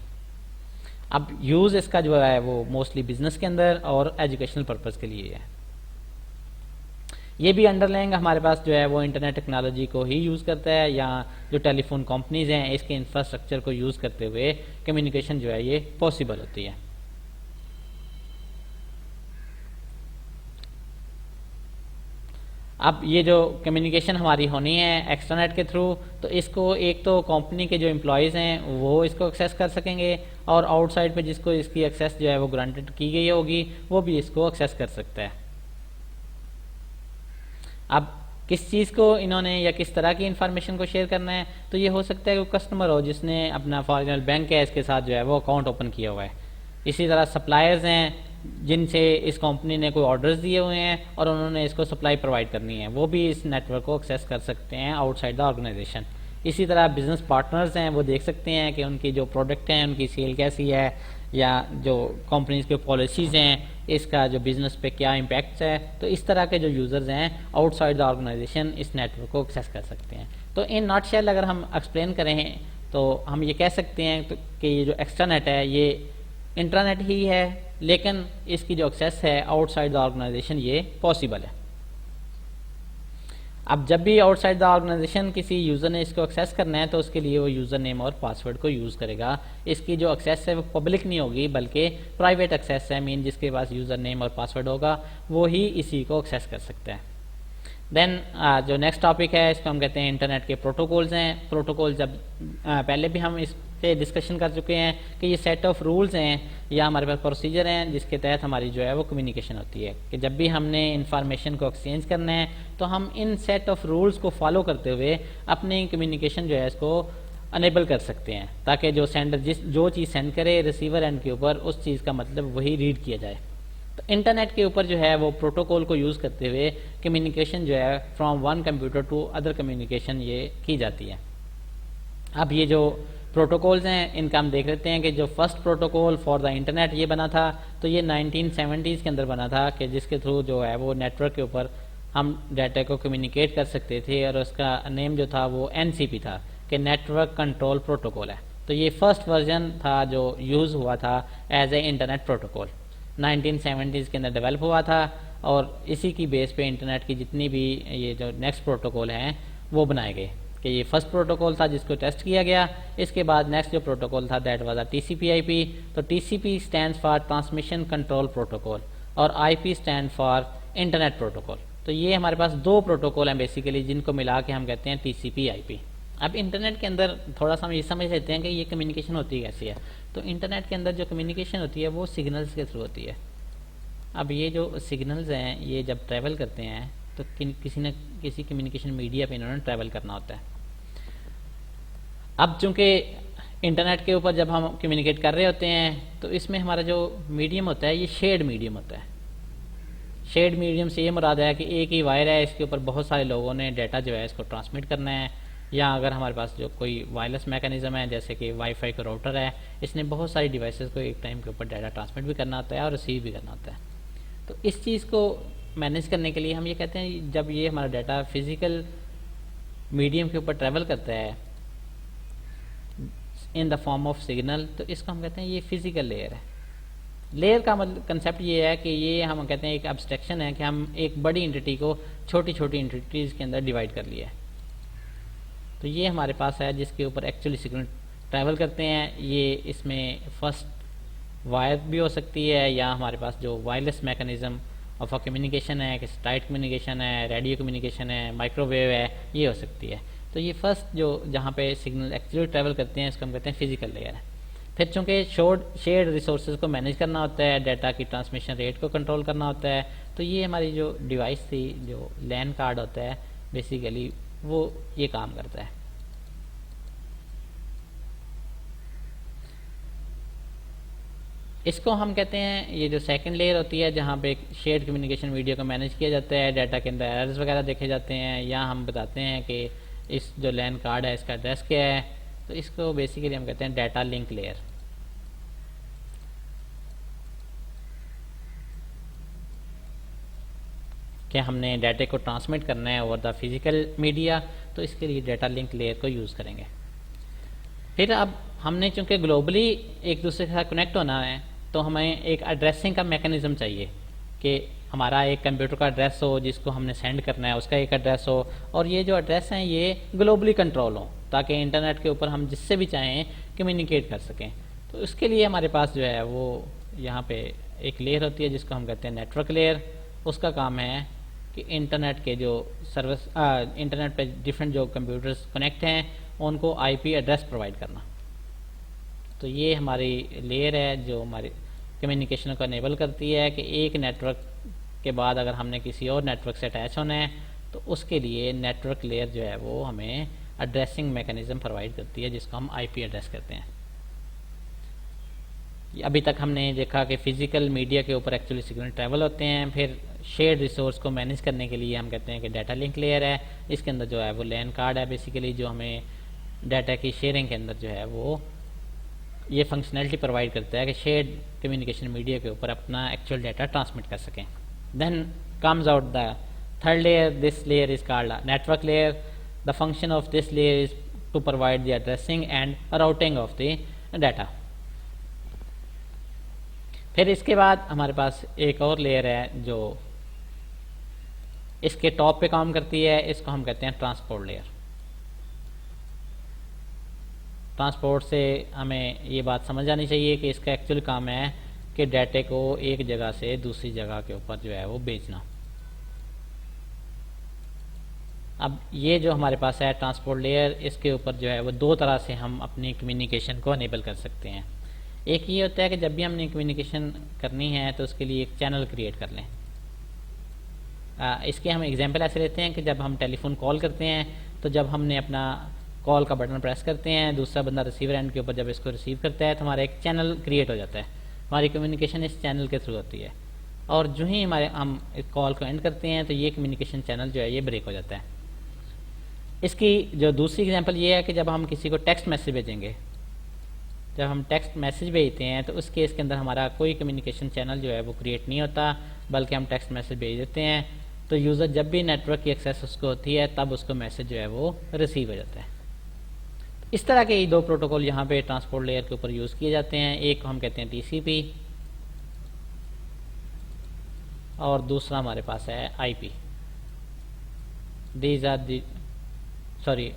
अब यूज़ इसका जो है वो मोस्टली बिजनेस के अंदर और एजुकेशनल पर्पज़ के लिए है। ये भी अंडरलाइंग हमारे पास जो है वो इंटरनेट टेक्नोलॉजी को ही यूज़ करता है या जो टेलीफोन कंपनीज हैं इसके इंफ्रास्ट्रक्चर को यूज़ करते हुए कम्युनिकेशन जो है ये पॉसिबल होती है। अब ये जो कम्युनिकेशन हमारी होनी है एक्स्ट्रानेट के थ्रू, तो इसको एक तो कंपनी के जो एम्प्लॉयज़ हैं वो इसको एक्सेस कर सकेंगे और आउटसाइड पे जिसको इसकी एक्सेस जो है वो ग्रांटेड की गई होगी वो भी इसको एक्सेस कर सकता है। अब किस चीज़ को इन्होंने या किस तरह की इंफॉर्मेशन को शेयर करना है, तो ये हो सकता है कि कस्टमर हो जिसने अपना फॉर एग्जाम्पल बैंक है इसके साथ जो है वो अकाउंट ओपन किया हुआ है। इसी तरह सप्लायर्स हैं जिनसे इस कंपनी ने कोई ऑर्डर्स दिए हुए हैं और उन्होंने इसको सप्लाई प्रोवाइड करनी है, वो भी इस नेटवर्क को एक्सेस कर सकते हैं आउटसाइड द ऑर्गेनाइजेशन। इसी तरह बिजनेस पार्टनर्स हैं वो देख सकते हैं कि उनकी जो प्रोडक्ट हैं उनकी सेल कैसी है या जो कंपनीज के पॉलिसीज़ हैं, इसका जो बिज़नेस पे क्या इम्पैक्ट है। तो इस तरह के जो यूज़र्स हैं आउटसाइड द ऑर्गेनाइजेशन इस नेटवर्क को एक्सेस कर सकते हैं। तो इन नॉटशेल अगर हम एक्सप्लेन करें तो हम ये कह सकते हैं कि ये जो एक्स्ट्रानेट है ये इंट्रानेट ही है, लेकिन इसकी जो एक्सेस है आउटसाइड द ऑर्गेनाइजेशन ये पॉसिबल है। अब जब भी आउटसाइड द ऑर्गेनाइजेशन किसी यूज़र ने इसको एक्सेस करना है तो उसके लिए वो यूज़र नेम और पासवर्ड को यूज़ करेगा। इसकी जो एक्सेस है वो पब्लिक नहीं होगी बल्कि प्राइवेट एक्सेस है, मीन जिसके पास यूज़र नेम और पासवर्ड होगा वो ही इसी को एक्सेस कर सकता है। देन जो नेक्स्ट टॉपिक है इसको हम कहते हैं इंटरनेट के प्रोटोकॉल्स हैं। प्रोटोकॉल जब पहले भी हम इस पे डिस्कशन कर चुके हैं कि ये सेट ऑफ रूल्स हैं या हमारे पास प्रोसीजर हैं जिसके तहत हमारी जो है वो कम्युनिकेशन होती है कि जब भी हमने इंफॉर्मेशन को एक्सचेंज करना है तो हम इन सेट ऑफ रूल्स को फॉलो करते हुए अपनी कम्युनिकेशन जो है इसको अनेबल कर सकते हैं, ताकि जो सेंडर जो चीज़ सेंड करे रिसीवर एंड के ऊपर उस चीज़ का मतलब वही रीड किया जाए। तो इंटरनेट के ऊपर जो है वो प्रोटोकॉल को यूज़ करते हुए कम्युनिकेशन जो है from one computer to other communication ये की जाती है। अब ये जो प्रोटोकॉल्स हैं इनका हम देख लेते हैं कि जो first protocol for the internet ये बना था तो ये 1970s के अंदर बना था कि जिसके थ्रू जो है वो नेटवर्क के ऊपर हम डाटा को कम्युनिकेट कर सकते थे, और उसका नेम जो था वो NCP था कि नेटवर्क कंट्रोल प्रोटोकॉल है। तो ये फर्स्ट वर्जन था जो यूज़ हुआ था as a internet protocol 1970s के अंदर डेवलप हुआ था, और इसी की बेस पे इंटरनेट की जितनी भी ये जो नेक्स्ट प्रोटोकॉल हैं वो बनाए गए कि ये फर्स्ट प्रोटोकॉल था जिसको टेस्ट किया गया। इसके बाद नेक्स्ट जो प्रोटोकॉल था दैट वाज TCP/IP। तो TCP stands for transmission control protocol और IP stand for internet protocol. तो ये हमारे पास दो प्रोटोकॉल हैं बेसिकली जिनको मिला के हम कहते हैं TCP/IP। अब इंटरनेट के अंदर थोड़ा सा हम ये समझ लेते हैं कि ये कम्युनिकेशन होती कैसी है। तो इंटरनेट के अंदर जो कम्युनिकेशन होती है वो सिग्नल्स के थ्रू होती है। अब ये जो सिग्नल्स हैं ये जब ट्रैवल करते हैं तो किसी न किसी कम्युनिकेशन मीडिया पे इन्होंने ट्रैवल करना होता है। अब चूंकि इंटरनेट के ऊपर जब हम कम्युनिकेट कर रहे होते हैं तो इसमें हमारा जो मीडियम होता है ये शेयर्ड मीडियम होता है। शेयर्ड मीडियम से ये मुराद है कि एक ही वायर है, इसके ऊपर बहुत सारे लोगों ने डाटा जो है इसको ट्रांसमिट करना है, या अगर हमारे पास जो कोई वायरलेस मैकेनिज्म है जैसे कि वाईफाई का राउटर है, इसने बहुत सारी डिवाइसेस को एक टाइम के ऊपर डाटा ट्रांसमिट भी करना होता है और रिसीव भी करना होता है। तो इस चीज़ को मैनेज करने के लिए हम ये कहते हैं जब ये हमारा डाटा फिजिकल मीडियम के ऊपर ट्रैवल करता है in the form of signal, तो इसको हम कहते हैं ये फिजिकल लेयर है। लेयर का मतलब कंसेप्ट ये है कि ये हम कहते हैं एक एब्स्ट्रैक्शन है कि हम एक बड़ी एंटिटी को छोटी छोटी एंटिटीज़ के अंदर डिवाइड कर लिया है। तो ये हमारे पास है जिसके ऊपर एक्चुअली सिग्नल ट्रैवल करते हैं। ये इसमें फर्स्ट वायर भी हो सकती है या हमारे पास जो वायरलेस मैकेनिज्म ऑफ कम्युनिकेशन है कि स्टाइट कम्युनिकेशन है, रेडियो कम्युनिकेशन है, माइक्रोवेव है, ये हो सकती है। तो ये फर्स्ट जो जहाँ पे सिग्नल एक्चुअली ट्रैवल करते हैं इसको हम कहते हैं फिजिकल लेयर है। फिर चूँकि शेयर्ड रिसोर्सेज को मैनेज करना होता है, डाटा की ट्रांसमिशन रेट को कंट्रोल करना होता है, तो ये हमारी जो डिवाइस थी जो लैन कार्ड होता है बेसिकली वो ये काम करता है। इसको हम कहते हैं ये जो सेकंड लेयर होती है जहाँ पे शेयर्ड कम्युनिकेशन मीडिया को मैनेज किया जाता है, डाटा के अंदर एरर्स वगैरह देखे जाते हैं, या हम बताते हैं कि इस जो लैन कार्ड है इसका एड्रेस क्या है। तो इसको बेसिकली हम कहते हैं डाटा लिंक लेयर। क्या हमने डाटा को ट्रांसमिट करना है ओवर द फिजिकल मीडिया, तो इसके लिए डाटा लिंक लेयर को यूज़ करेंगे। फिर अब हमने चूंकि ग्लोबली एक दूसरे के साथ कनेक्ट होना है तो हमें एक एड्रेसिंग का मैकेनिज्म चाहिए कि हमारा एक कंप्यूटर का एड्रेस हो जिसको हमने सेंड करना है, उसका एक एड्रेस हो, और ये जो एड्रेस हैं ये ग्लोबली कंट्रोल हो ताकि इंटरनेट के ऊपर हम जिससे भी चाहें कम्युनिकेट कर सकें। तो इसके लिए हमारे पास जो है वो यहाँ पे एक लेयर होती है जिसको हम कहते हैं नेटवर्क लेयर। उसका काम है कि इंटरनेट के जो सर्विस इंटरनेट पे डिफरेंट जो कंप्यूटर्स कनेक्ट हैं उनको IP एड्रेस प्रोवाइड करना। तो ये हमारी लेयर है जो हमारी कम्युनिकेशन को इनेबल करती है कि एक नेटवर्क के बाद अगर हमने किसी और नेटवर्क से अटैच होना है तो उसके लिए नेटवर्क लेयर जो है वो हमें एड्रेसिंग मैकेनिज्म प्रोवाइड करती है जिसको हम IP एड्रेस कहते हैं। अभी तक हमने देखा कि फिजिकल मीडिया के ऊपर एक्चुअली सिग्नल ट्रैवल होते हैं। फिर शेयर्ड रिसोर्स को मैनेज करने के लिए हम कहते हैं कि डाटा लिंक लेयर है। इसके अंदर जो है वो लैन कार्ड है बेसिकली जो हमें डाटा की शेयरिंग के अंदर जो है वो ये फंक्शनैलिटी प्रोवाइड करता है कि शेयर्ड कम्युनिकेशन मीडिया के ऊपर अपना एक्चुअल डाटा ट्रांसमिट कर सकें। Then comes out the third layer, this layer is called network layer. The function of this layer is to provide the addressing and routing of the data. फिर इसके बाद हमारे पास एक और लेयर है जो इसके टॉप पे काम करती है, इसको हम कहते हैं ट्रांसपोर्ट लेयर। ट्रांसपोर्ट से हमें ये बात समझ आनी चाहिए कि इसका एक्चुअल काम है कि डाटे को एक जगह से दूसरी जगह के ऊपर जो है वो भेजना। अब ये जो हमारे पास है ट्रांसपोर्ट लेयर, इसके ऊपर जो है वो दो तरह से हम अपनी कम्युनिकेशन को अनेबल कर सकते हैं। एक ये होता है कि जब भी हमने कम्युनिकेशन करनी है तो उसके लिए एक चैनल क्रिएट कर लें। इसके हम एग्जांपल ऐसे लेते हैं कि जब हम टेलीफोन कॉल करते हैं तो जब हमने अपना कॉल का बटन प्रेस करते हैं, दूसरा बंदा रिसीवर एंड के ऊपर जब इसको रिसीव करता है तो हमारा एक चैनल क्रिएट हो जाता है। हमारी कम्युनिकेशन इस चैनल के थ्रू होती है और जो ही हम इस कॉल को एंड करते हैं तो ये कम्युनिकेशन चैनल जो है ये ब्रेक हो जाता है। इसकी जो दूसरी एग्जांपल ये है कि जब हम किसी को टेक्स्ट मैसेज भेजेंगे, जब हम टेक्स्ट मैसेज भेजते हैं तो उस केस के अंदर हमारा कोई कम्युनिकेशन चैनल जो है वो क्रिएट नहीं होता, बल्कि हम टेक्स्ट मैसेज भेज देते हैं तो यूज़र जब भी नेटवर्क की एक्सेस उसको होती है तब उसको मैसेज जो है वो रिसीव हो जाता है। इस तरह के दो प्रोटोकॉल यहाँ पे ट्रांसपोर्ट लेयर के ऊपर यूज़ किए जाते हैं। एक हम कहते हैं टीसीपी और दूसरा हमारे पास है IP. These are the sorry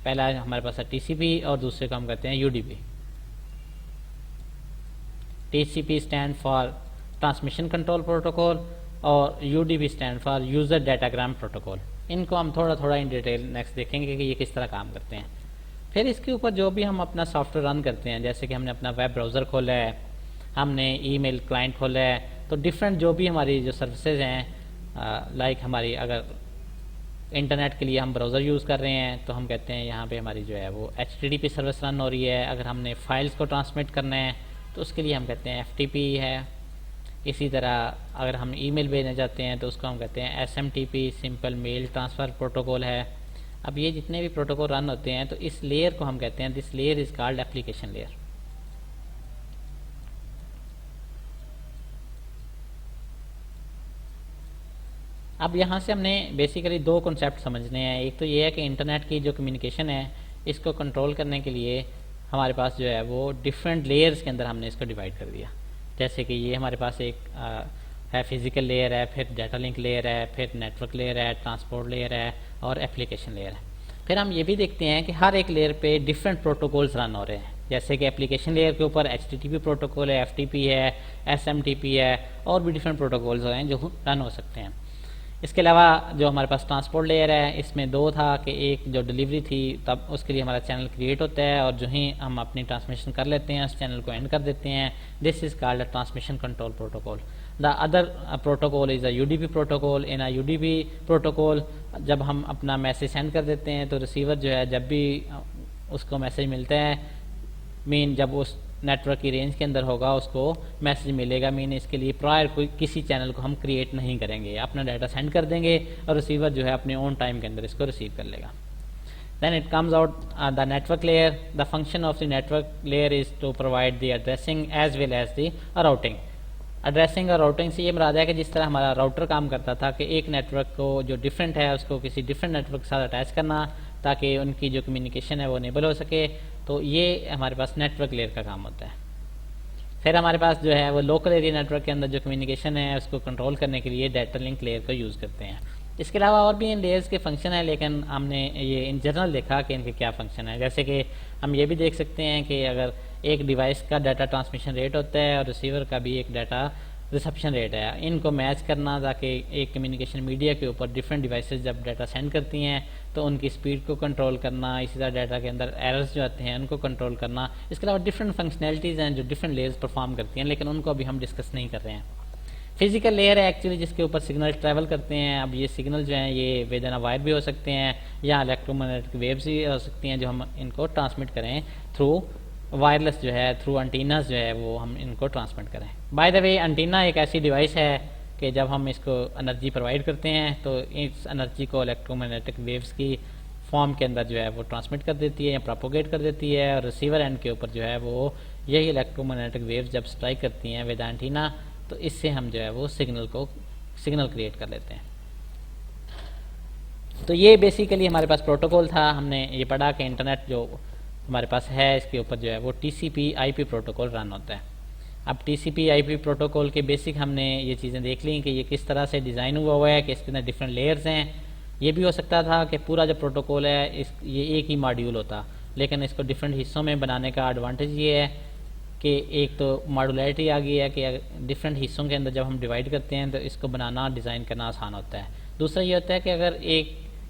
पहला हमारे पास है टीसीपी और दूसरे को हम कहते हैं UDP. TCP stand for transmission control protocol और UDP stand for user datagram protocol. इनको हम थोड़ा थोड़ा इन डिटेल नेक्स्ट देखेंगे कि ये किस तरह काम करते हैं। फिर इसके ऊपर जो भी हम अपना सॉफ्टवेयर रन करते हैं, जैसे कि हमने अपना वेब ब्राउज़र खोला है, हमने ईमेल क्लाइंट खोला है, तो डिफरेंट जो भी हमारी जो सर्विसेज हैं, लाइक हमारी अगर इंटरनेट के लिए हम ब्राउज़र यूज़ कर रहे हैं तो हम कहते हैं यहाँ पे हमारी जो है वो HTTP सर्विस रन हो रही है। अगर हमने फाइल्स को ट्रांसमिट करना है तो उसके लिए हम कहते हैं FTP है। इसी तरह अगर हम ईमेल भेजना चाहते हैं तो उसको हम कहते हैं SMTP, simple mail transfer protocol है। अब ये जितने भी प्रोटोकॉल रन होते हैं तो इस लेयर को हम कहते हैं this layer is called application layer. अब यहाँ से हमने बेसिकली दो कॉन्सेप्ट समझने हैं। एक तो ये है कि इंटरनेट की जो कम्युनिकेशन है इसको कंट्रोल करने के लिए हमारे पास जो है वो डिफरेंट लेयर्स के अंदर हमने इसको डिवाइड कर दिया। जैसे कि ये हमारे पास एक है फिजिकल लेयर है, फिर डाटा लिंक लेयर है, फिर नेटवर्क लेयर है, ट्रांसपोर्ट लेयर है और एप्लीकेशन लेयर है। फिर हम ये भी देखते हैं कि हर एक लेयर पे डिफरेंट प्रोटोकॉल्स रन हो रहे हैं। जैसे कि एप्लीकेशन लेयर के ऊपर HTTP प्रोटोकॉल है, FTP है, SMTP है और भी डिफरेंट प्रोटोकॉल्स हैं जो रन हो सकते हैं। इसके अलावा जो हमारे पास ट्रांसपोर्ट लेयर है इसमें दो था कि एक जो डिलीवरी थी तब उसके लिए हमारा चैनल क्रिएट होता है और जो ही हम अपनी ट्रांसमिशन कर लेते हैं उस चैनल को एंड कर देते हैं। This is called a transmission control protocol. The other protocol is a UDP protocol. In a UDP protocol जब हम अपना मैसेज सेंड कर देते हैं तो रिसीवर जो है जब भी उसको मैसेज मिलता है, मीन जब उस नेटवर्क की रेंज के अंदर होगा उसको मैसेज मिलेगा, मीन इसके लिए प्रायर कोई किसी चैनल को हम क्रिएट नहीं करेंगे, अपना डाटा सेंड कर देंगे और रिसीवर जो है अपने ओन टाइम के अंदर इसको रिसीव कर लेगा। Then it comes out the network layer. The function of the network layer is to provide the addressing as well as the routing. Addressing और राउटिंग से ये मुराद है कि जिस तरह हमारा राउटर काम करता था कि एक नेटवर्क को जो डिफरेंट है उसको किसी डिफरेंट नेटवर्क के साथ अटैच करना ताकि उनकी जो कम्युनिकेशन है वो इनेबल हो सके, तो ये हमारे पास नेटवर्क लेयर का काम होता है। फिर हमारे पास जो है वो लोकल एरिया नेटवर्क के अंदर जो कम्युनिकेशन है उसको कंट्रोल करने के लिए डाटा लिंक लेयर का यूज़ करते हैं। इसके अलावा और भी इन लेयर्स के फंक्शन है, लेकिन हमने ये इन जनरल देखा कि इनके क्या फंक्शन है। जैसे कि हम ये भी देख सकते हैं कि अगर एक डिवाइस का डाटा ट्रांसमिशन रेट होता है और रिसीवर का भी एक डाटा रिसेप्शन रेट है, इनको मैच करना ताकि एक कम्युनिकेशन मीडिया के ऊपर डिफरेंट डिवाइसेस जब डाटा सेंड करती हैं तो उनकी स्पीड को कंट्रोल करना, इसी तरह डाटा के अंदर एरर्स जो आते हैं उनको कंट्रोल करना। इसके अलावा डिफरेंट फंक्शनैलिटीज़ हैं जो डिफरेंट लेयर्स परफॉर्म करती हैं, लेकिन उनको अभी हम डिस्कस नहीं कर रहे हैं। फिजिकल लेयर है एक्चुअली जिसके ऊपर सिग्नल ट्रैवल करते हैं। अब ये सिग्नल जो हैं ये विद इन अ वायर भी हो सकते हैं या इलेक्ट्रोमैग्नेटिक वेव्स भी हो सकती हैं जो हम इनको ट्रांसमिट करें थ्रू वायरलेस जो है, थ्रू एंटीनास जो है वो हम इनको ट्रांसमिट करें। बाय द वे एंटीना एक ऐसी डिवाइस है कि जब हम इसको एनर्जी प्रोवाइड करते हैं तो इस एनर्जी को इलेक्ट्रोमैग्नेटिक वेव्स की फॉर्म के अंदर जो है वो ट्रांसमिट कर देती है या प्रोपोगेट कर देती है और रिसीवर एंड के ऊपर जो है वो यही इलेक्ट्रोमैग्नेटिक वेव्स जब स्ट्राइक करती हैं विद एंटीना, तो इससे हम जो है वो सिग्नल क्रिएट कर लेते हैं। तो ये बेसिकली हमारे पास प्रोटोकॉल था। हमने ये पढ़ा कि इंटरनेट जो हमारे पास है इसके ऊपर जो है वो TCP/IP प्रोटोकॉल रन होता है। अब TCP/IP प्रोटोकॉल के बेसिक हमने ये चीज़ें देख ली कि ये किस तरह से डिज़ाइन हुआ है, कि इसके अंदर डिफरेंट लेयर्स हैं। ये भी हो सकता था कि पूरा जो प्रोटोकॉल है ये एक ही मॉड्यूल होता, लेकिन इसको डिफरेंट हिस्सों में बनाने का एडवांटेज ये है कि एक तो मॉडुलैरिटी आ गई है कि डिफरेंट हिस्सों के अंदर जब हम डिवाइड करते हैं तो इसको बनाना डिज़ाइन करना आसान होता है। दूसरा ये होता है कि अगर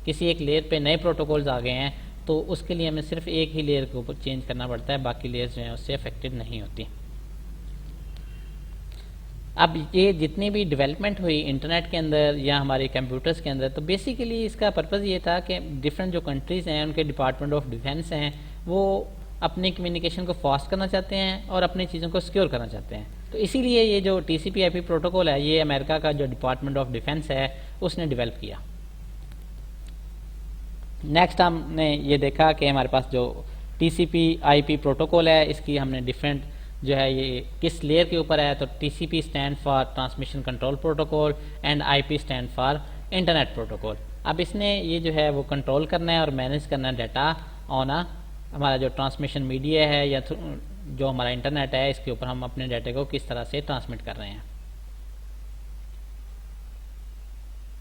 किसी एक लेयर पे नए प्रोटोकॉल्स आ गए हैं तो उसके लिए हमें सिर्फ एक ही लेयर के ऊपर चेंज करना पड़ता है, बाकी लेयर्स जो हैं उससे अफेक्टेड नहीं होती। अब ये जितनी भी डेवलपमेंट हुई इंटरनेट के अंदर या हमारे कंप्यूटर्स के अंदर, तो बेसिकली इसका पर्पज़ ये था कि डिफरेंट जो कंट्रीज़ हैं उनके डिपार्टमेंट ऑफ डिफेंस हैं वो अपनी कम्युनिकेशन को फास्ट करना चाहते हैं और अपनी चीज़ों को सिक्योर करना चाहते हैं। तो इसीलिए ये जो TCP/IP प्रोटोकॉल है ये अमेरिका का जो डिपार्टमेंट ऑफ डिफेंस है उसने डेवलप किया। नेक्स्ट हमने ये देखा कि हमारे पास जो TCP/IP प्रोटोकॉल है इसकी हमने डिफरेंट जो है ये किस लेयर के ऊपर है। तो TCP stand for transmission control protocol and IP stand for internet protocol. अब इसने ये जो है वो कंट्रोल करना है और मैनेज करना है डाटा ऑन हमारा जो ट्रांसमिशन मीडिया है या जो हमारा इंटरनेट है इसके ऊपर हम अपने डाटे को किस तरह से ट्रांसमिट कर रहे हैं।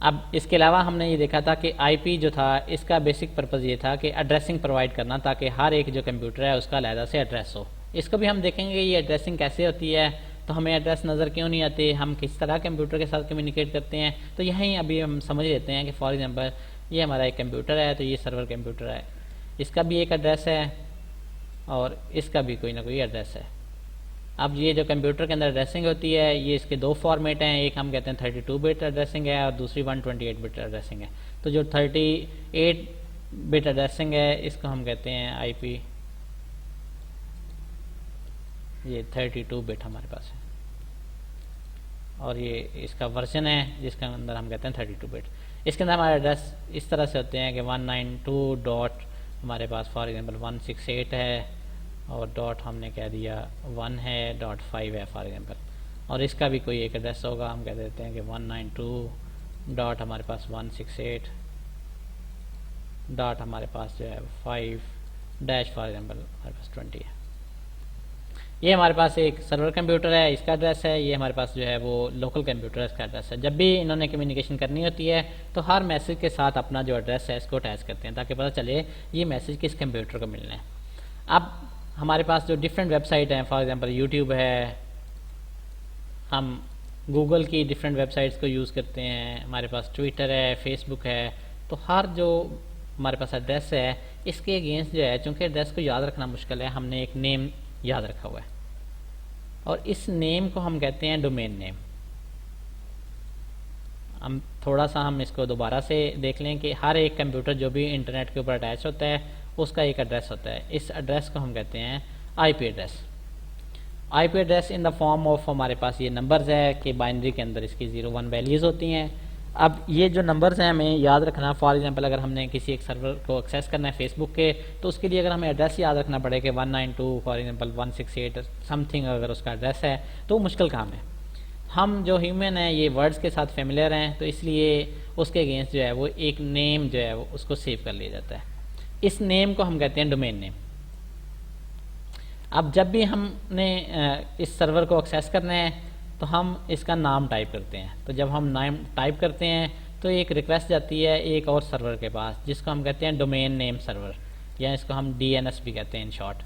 अब इसके अलावा हमने ये देखा था कि IP जो था इसका बेसिक पर्पज़ ये था कि एड्रेसिंग प्रोवाइड करना ताकि हर एक जो कंप्यूटर है उसका अलहदा से एड्रेस हो। इसको भी हम देखेंगे ये एड्रेसिंग कैसे होती है, तो हमें एड्रेस नज़र क्यों नहीं आते, हम किस तरह कंप्यूटर के साथ कम्युनिकेट करते हैं। तो यहीं अभी हम समझ लेते हैं कि फॉर एग्जांपल ये हमारा एक कंप्यूटर है, तो ये सर्वर कंप्यूटर है, इसका भी एक एड्रेस है और इसका भी कोई ना कोई एड्रेस है। अब ये जो कंप्यूटर के अंदर एड्रेसिंग होती है ये इसके दो फॉर्मेट हैं, एक हम कहते हैं 32 बिट एड्रेसिंग है और दूसरी 128 बिट एड्रेसिंग है। तो जो 38 बिट एड्रेसिंग है इसको हम कहते हैं IP, ये 32 बिट हमारे पास है और ये इसका वर्जन है जिसके अंदर हम कहते हैं 32 बिट। इसके अंदर हमारे एड्रेस इस तरह से होते हैं कि 192 डॉट हमारे पास फॉर एग्जांपल 168 है और डॉट हमने कह दिया 1 है, डॉट 5 है फॉर एग्जांपल, और इसका भी कोई एक एड्रेस होगा, हम कह देते हैं कि 192 डॉट हमारे पास 168 डॉट हमारे पास जो है 5 डैश फॉर एग्जांपल हमारे पास 20 है। ये हमारे पास एक सर्वर कंप्यूटर है, इसका एड्रेस है, ये हमारे पास जो है वो लोकल कंप्यूटर है, इसका एड्रेस है। जब भी इन्होंने कम्युनिकेशन करनी होती है तो हर मैसेज के साथ अपना जो एड्रेस है इसको अटैच करते हैं ताकि पता चले ये मैसेज किस कंप्यूटर को मिलना है। अब हमारे पास जो डिफरेंट वेबसाइट हैं, फॉर एग्जांपल यूट्यूब है, हम गूगल की डिफरेंट वेबसाइट्स को यूज़ करते हैं, हमारे पास ट्विटर है, फेसबुक है, तो हर जो हमारे पास एड्रेस है इसके अगेंस्ट जो है, चूँकि एड्रेस को याद रखना मुश्किल है, हमने एक नेम याद रखा हुआ है और इस नेम को हम कहते हैं डोमेन नेम। हम इसको दोबारा से देख लें कि हर एक कंप्यूटर जो भी इंटरनेट के ऊपर अटैच होता है उसका एक एड्रेस होता है। इस एड्रेस को हम कहते हैं IP address. IP address in the form of हमारे पास ये नंबर्स है कि बाइनरी के अंदर इसकी 0-1 वैल्यूज़ होती हैं। अब ये जो नंबर्स हैं हमें याद रखना, फॉर एग्जांपल अगर हमने किसी एक सर्वर को एक्सेस करना है फेसबुक के, तो उसके लिए अगर हमें एड्रेस याद रखना पड़े कि 192 फॉर एग्जांपल 168 समथिंग अगर उसका एड्रेस है तो मुश्किल काम है। हम जो ह्यूमन हैं ये वर्ड्स के साथ फेमिलियर हैं, तो इसलिए उसके अगेंस्ट जो है वो एक नेम जो है वो उसको सेव कर लिया जाता है। इस नेम को हम कहते हैं डोमेन नेम। अब जब भी हमने इस सर्वर को एक्सेस करना है तो हम इसका नाम टाइप करते हैं। तो जब हम नाम टाइप करते हैं तो एक रिक्वेस्ट जाती है एक और सर्वर के पास जिसको हम कहते हैं डोमेन नेम सर्वर, या इसको हम DNS भी कहते हैं इन शॉर्ट।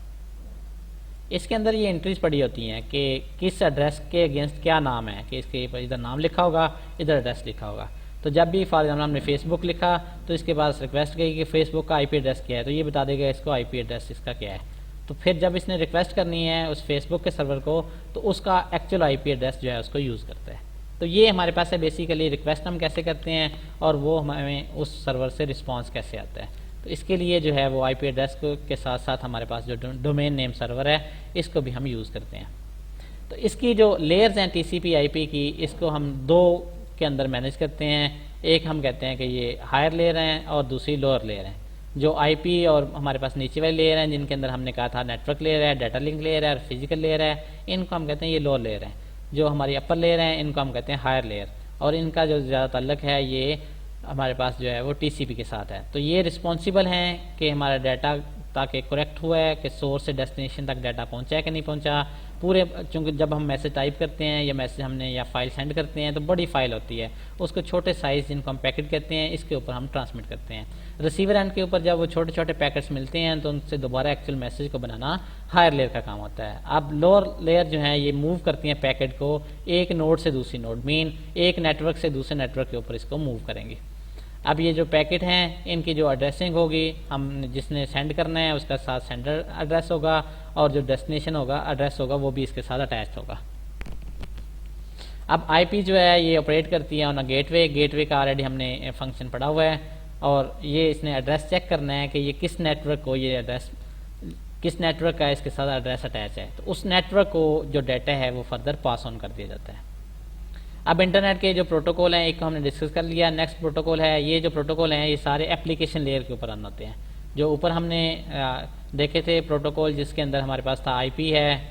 इसके अंदर ये एंट्रीज पड़ी होती हैं कि किस एड्रेस के अगेंस्ट क्या नाम है, कि इसके इधर नाम लिखा होगा, इधर एड्रेस लिखा होगा। तो जब भी फॉर एग्जाम्पल हमने फेसबुक लिखा तो इसके पास रिक्वेस्ट गई कि फेसबुक का IP एड्रेस क्या है, तो ये बता देगा इसको IP एड्रेस इसका क्या है। तो फिर जब इसने रिक्वेस्ट करनी है उस फेसबुक के सर्वर को तो उसका एक्चुअल IP एड्रेस जो है उसको यूज़ करता है। तो ये हमारे पास है बेसिकली रिक्वेस्ट हम कैसे करते हैं और वो हमें उस सर्वर से रिस्पांस कैसे आता है। तो इसके लिए जो है वो IP एड्रेस के साथ साथ हमारे पास जो डोमेन नेम सर्वर है इसको भी हम यूज़ करते हैं। तो इसकी जो लेयर्स हैं TCP/IP की, इसको हम दो के अंदर मैनेज करते हैं। एक हम कहते हैं कि ये हायर लेयर हैं और दूसरी लोअर लेयर है। जो आईपी और हमारे पास नीचे वाले लेयर हैं जिनके अंदर हमने कहा था नेटवर्क लेयर है, डाटा लिंक लेयर है और फिजिकल लेयर है, इनको हम कहते हैं ये लोअर लेयर है। जो हमारी अपर लेयर है इनको हम कहते हैं हायर लेयर, और इनका जो ज़्यादा ताल्लुक है ये हमारे पास जो है वो टीसीपी के साथ है। तो ये रिस्पॉन्सिबल हैं कि हमारा डाटा ताकि करेक्ट हुआ है, कि सोर्स से डेस्टिनेशन तक डाटा पहुंचा है कि नहीं पहुंचा पूरे। चूँकि जब हम मैसेज टाइप करते हैं या मैसेज हमने या फाइल सेंड करते हैं तो बड़ी फाइल होती है, उसको छोटे साइज़ जिनको हम पैकेट कहते हैं इसके ऊपर हम ट्रांसमिट करते हैं। रिसीवर एंड के ऊपर जब वो छोटे छोटे पैकेट्स मिलते हैं तो उनसे दोबारा एक्चुअल मैसेज को बनाना हायर लेयर का काम होता है। अब लोअर लेयर जो है ये मूव करती हैं पैकेट को एक नोड से दूसरी नोड, मीन एक नेटवर्क से दूसरे नेटवर्क के ऊपर इसको मूव करेंगी। अब ये जो पैकेट हैं इनकी जो एड्रेसिंग होगी, हम जिसने सेंड करना है उसका साथ सेंडर एड्रेस होगा और जो डेस्टिनेशन होगा एड्रेस होगा वो भी इसके साथ अटैच होगा। अब आईपी जो है ये ऑपरेट करती है ऑन अ गेटवे। गेटवे का ऑलरेडी हमने फंक्शन पढ़ा हुआ है और ये इसने एड्रेस चेक करना है कि ये किस नेटवर्क को ये एड्रेस किस नेटवर्क का इसके साथ एड्रेस अटैच है, तो उस नेटवर्क को जो डाटा है वो फर्दर पास ऑन कर दिया जाता है। अब इंटरनेट के जो प्रोटोकॉल हैं एक को हमने डिस्कस कर लिया। नेक्स्ट प्रोटोकॉल है, ये जो प्रोटोकॉल हैं ये सारे एप्लीकेशन लेयर के ऊपर रन होते हैं। जो ऊपर हमने देखे थे प्रोटोकॉल जिसके अंदर हमारे पास था आईपी है,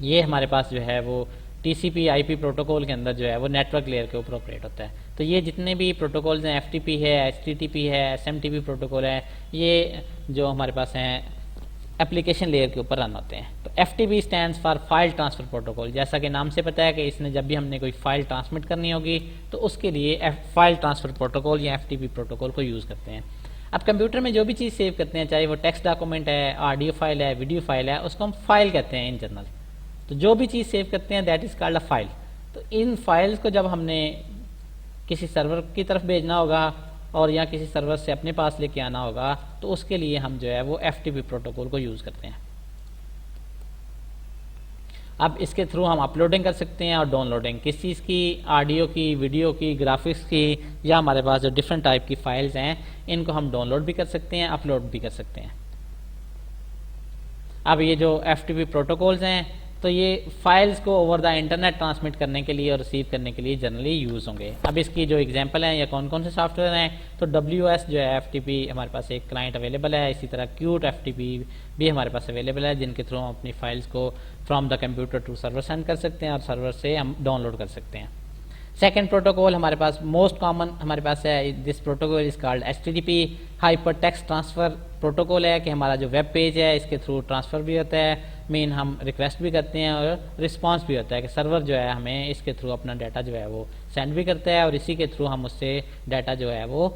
ये हमारे पास जो है वो टीसीपी आईपी प्रोटोकॉल के अंदर जो है वो नेटवर्क लेयर के ऊपर ऑपरेट होता है। तो ये जितने भी प्रोटोकॉल्स हैं, एफटीपी है, एचटीटीपी है, एसएमटीपी प्रोटोकॉल है, ये जो हमारे पास हैं एप्लीकेशन लेयर के ऊपर रन होते हैं। तो FTP stands for file transfer protocol, जैसा कि नाम से पता है कि इसने जब भी हमने कोई फाइल ट्रांसमिट करनी होगी तो उसके लिए फाइल ट्रांसफर प्रोटोकॉल या एफटीपी प्रोटोकॉल को यूज़ करते हैं। अब कंप्यूटर में जो भी चीज़ सेव करते हैं, चाहे वो टेक्स्ट डॉक्यूमेंट है, ऑडियो फाइल है, वीडियो फाइल है, उसको हम फाइल कहते हैं इन जनरल। तो जो भी चीज़ सेव करते हैं that is called a file. तो इन फाइल्स को जब हमने किसी सर्वर की तरफ भेजना होगा और या किसी सर्वर से अपने पास लेके आना होगा तो उसके लिए हम जो है वो एफटीपी प्रोटोकॉल को यूज़ करते हैं। अब इसके थ्रू हम अपलोडिंग कर सकते हैं और डाउनलोडिंग, किस चीज़ की, ऑडियो की, वीडियो की, ग्राफिक्स की, या हमारे पास जो डिफरेंट टाइप की फाइल्स हैं इनको हम डाउनलोड भी कर सकते हैं, अपलोड भी कर सकते हैं। अब ये जो एफटीपी प्रोटोकॉल्स हैं तो ये फाइल्स को ओवर द इंटरनेट ट्रांसमिट करने के लिए और रिसीव करने के लिए जनरली यूज़ होंगे। अब इसकी जो एग्जांपल हैं या कौन कौन से सॉफ्टवेयर हैं, तो WS जो है एफटीपी हमारे पास एक क्लाइंट अवेलेबल है, इसी तरह क्यूट एफटीपी भी हमारे पास अवेलेबल है जिनके थ्रू हम अपनी फाइल्स को from the computer to server send कर सकते हैं और सर्वर से हम डाउनलोड कर सकते हैं। सेकेंड प्रोटोकॉल हमारे पास मोस्ट कॉमन हमारे पास है, this protocol is called HTTP hyper text transfer protocol है कि हमारा जो वेब पेज है इसके थ्रू ट्रांसफ़र भी होता है, मीन हम रिक्वेस्ट भी करते हैं और रिस्पांस भी होता है कि सर्वर जो है हमें इसके थ्रू अपना डाटा जो है वो सेंड भी करता है और इसी के थ्रू हम उससे डाटा जो है वो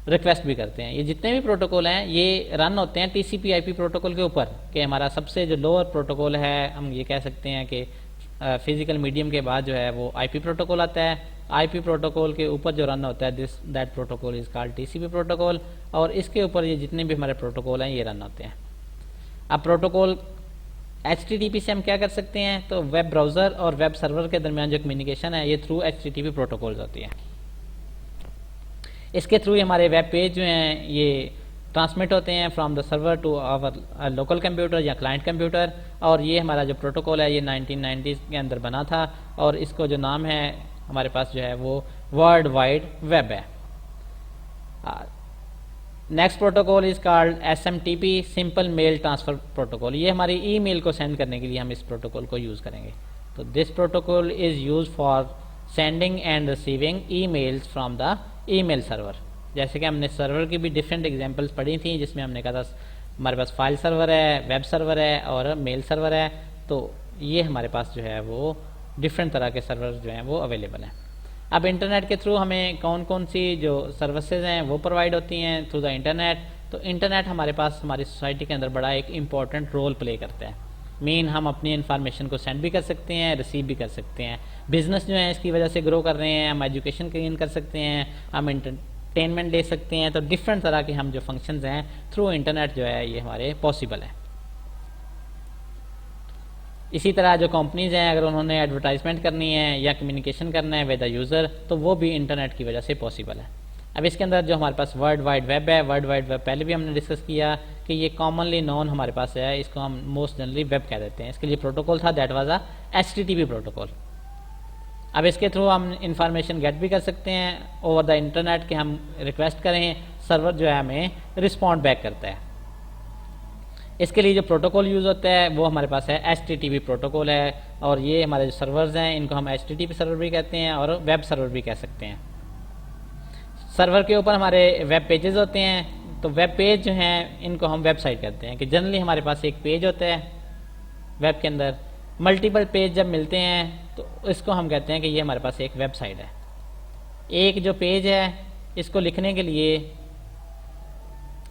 रिक्वेस्ट भी करते हैं। ये जितने भी प्रोटोकॉल हैं ये रन होते हैं TCP IP प्रोटोकॉल के ऊपर, कि हमारा सबसे जो लोअर प्रोटोकॉल है हम ये कह सकते हैं कि फिजिकल मीडियम के बाद जो है वो आईपी प्रोटोकॉल आता है। आईपी प्रोटोकॉल के ऊपर जो रन होता है that protocol is called TCP protocol, और इसके ऊपर ये जितने भी हमारे प्रोटोकॉल हैं ये रन होते हैं। अब प्रोटोकॉल HTTP से हम क्या कर सकते हैं, तो वेब ब्राउज़र और वेब सर्वर के दरमियान जो कम्युनिकेशन है ये थ्रू HTTP प्रोटोकॉल्स होती है। इसके थ्रू हमारे वेब पेज जो हैं ये ट्रांसमिट होते हैं from the server to our local computer या क्लाइंट कंप्यूटर, और ये हमारा जो प्रोटोकॉल है ये 1990s के अंदर बना था और इसको जो नाम है हमारे पास जो है वो वर्ल्ड वाइड वेब है। Next protocol is called SMTP simple mail transfer protocol, ये हमारी ईमेल को सेंड करने के लिए हम इस प्रोटोकॉल को यूज़ करेंगे। तो this protocol is use for sending end receiving emails from the email server. जैसे कि हमने सर्वर की भी डिफरेंट एग्जांपल्स पढ़ी थी जिसमें हमने कहा था हमारे पास फाइल सर्वर है, वेब सर्वर है और मेल सर्वर है। तो ये हमारे पास जो है वो डिफरेंट तरह के सर्वर जो हैं वो अवेलेबल हैं। अब इंटरनेट के थ्रू हमें कौन कौन सी जो सर्विसेज हैं वो प्रोवाइड होती हैं थ्रू द इंटरनेट। तो इंटरनेट हमारे पास हमारी सोसाइटी के अंदर बड़ा एक इम्पॉर्टेंट रोल प्ले करता है। मीन हम अपनी इन्फॉर्मेशन को सेंड भी कर सकते हैं, रिसीव भी कर सकते हैं। बिजनेस जो है इसकी वजह से ग्रो कर रहे हैं, हम एजुकेशन गेन कर सकते हैं, हम एंटरटेनमेंट ले सकते हैं। तो डिफरेंट तरह के हम जो फंक्शंस हैं थ्रू इंटरनेट जो है ये हमारे पॉसिबल है। इसी तरह जो कंपनीज़ हैं अगर उन्होंने एडवर्टाइजमेंट करनी है या कम्युनिकेशन करना है विद द यूज़र तो वो भी इंटरनेट की वजह से पॉसिबल है। अब इसके अंदर जो हमारे पास वर्ल्ड वाइड वेब है, वर्ल्ड वाइड वेब पहले भी हमने डिस्कस किया कि ये कॉमनली नॉन हमारे पास है, इसको हम मोस्ट जनरली वेब कह देते हैं। इसके लिए प्रोटोकॉल था that was a HTTP protocol. अब इसके थ्रू हम इंफॉर्मेशन गेट भी कर सकते हैं ओवर द इंटरनेट कि हम रिक्वेस्ट करें सर्वर जो है हमें रिस्पॉन्ड बैक करता है। इसके लिए जो प्रोटोकॉल यूज़ होता है वो हमारे पास है HTTP प्रोटोकॉल है, और ये हमारे जो सर्वर्स हैं इनको हम HTTP सर्वर भी कहते हैं और वेब सर्वर भी कह सकते हैं। सर्वर के ऊपर हमारे वेब पेजेस होते हैं, तो वेब पेज जो हैं इनको हम वेबसाइट कहते हैं। कि जनरली हमारे पास एक पेज होता है वेब के अंदर, मल्टीपल पेज जब मिलते हैं तो इसको हम कहते हैं कि ये हमारे पास एक वेबसाइट है। एक जो पेज है इसको लिखने के लिए,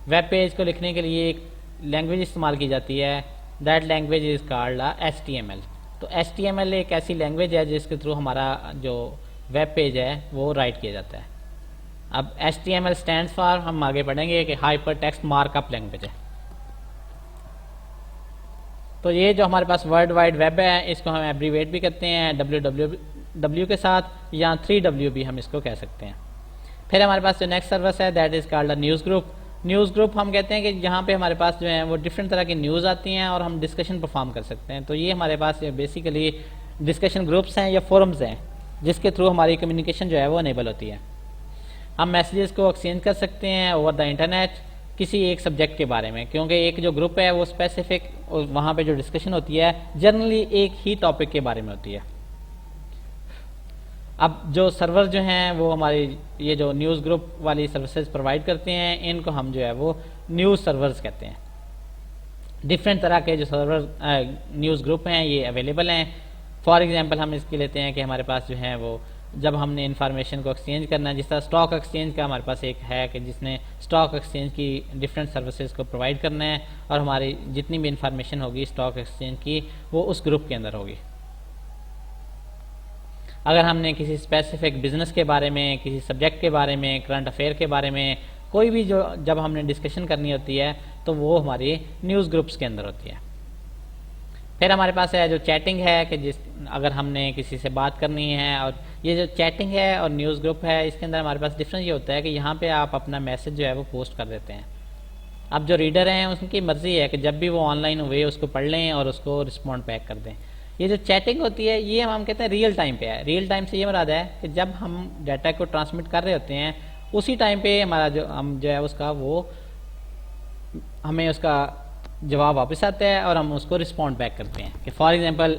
वेब पेज को लिखने के लिए एक लैंग्वेज इस्तेमाल की जाती है, that language is called HTML। तो HTML एक ऐसी लैंग्वेज है जिसके थ्रू हमारा जो वेब पेज है वो राइट किया जाता है। अब HTML स्टैंड्स फॉर, हम आगे पढ़ेंगे कि हाइपर टेक्स्ट मार्कअप लैंग्वेज है। तो ये जो हमारे पास वर्ल्ड वाइड वेब है इसको हम एब्रीवेट भी करते हैं www के साथ, या 3W भी हम इसको कह सकते हैं। फिर हमारे पास जो नेक्स्ट सर्विस है that is called news group. News group हम कहते हैं कि जहाँ पे हमारे पास जो है वो डिफरेंट तरह की न्यूज़ आती हैं और हम डिस्कशन परफॉर्म कर सकते हैं। तो ये हमारे पास बेसिकली डिस्कशन ग्रुप्स हैं या फोरम्स हैं जिसके थ्रू हमारी कम्युनिकेशन जो है वो अनेबल होती है। हम मैसेजेस को एक्सचेंज कर सकते हैं ओवर द इंटरनेट किसी एक सब्जेक्ट के बारे में, क्योंकि एक जो ग्रुप है वो स्पेसिफिक, वहाँ पे जो डिस्कशन होती है जनरली एक ही टॉपिक के बारे में होती है। अब जो सर्वर जो हैं वो हमारी ये जो न्यूज़ ग्रुप वाली सर्विसेज प्रोवाइड करते हैं इनको हम जो है वो न्यूज़ सर्वर्स कहते हैं। डिफरेंट तरह के जो सर्वर न्यूज़ ग्रुप हैं ये अवेलेबल हैं। फॉर एग्जांपल हम इसके लेते हैं कि हमारे पास जो है वो जब हमने इन्फॉर्मेशन को एक्सचेंज करना है, जिस तरह स्टॉक एक्सचेंज का हमारे पास एक है कि जिसने स्टॉक एक्सचेंज की डिफरेंट सर्विसेज को प्रोवाइड करना है, और हमारी जितनी भी इंफॉर्मेशन होगी स्टॉक एक्सचेंज की वो उस ग्रुप के अंदर होगी। अगर हमने किसी स्पेसिफिक बिजनेस के बारे में, किसी सब्जेक्ट के बारे में, करंट अफेयर के बारे में कोई भी जो जब हमने डिस्कशन करनी होती है तो वो हमारी न्यूज़ ग्रुप्स के अंदर होती है। फिर हमारे पास है जो चैटिंग है कि अगर हमने किसी से बात करनी है, और ये जो चैटिंग है और न्यूज़ ग्रुप है इसके अंदर हमारे पास डिफरेंस ये होता है कि यहाँ पे आप अपना मैसेज जो है वो पोस्ट कर देते हैं। अब जो रीडर हैं उनकी मर्जी है कि जब भी वो ऑनलाइन हुए उसको पढ़ लें और उसको रिस्पॉन्ड बैक कर दें। ये जो चैटिंग होती है ये हम कहते हैं रियल टाइम पे है। रियल टाइम से ये मुराद है कि जब हम डाटा को ट्रांसमिट कर रहे होते हैं उसी टाइम पे हमारा जो है उसका वो हमें उसका जवाब वापस आता है और हम उसको रिस्पॉन्ड बैक करते हैं। कि फॉर एग्जांपल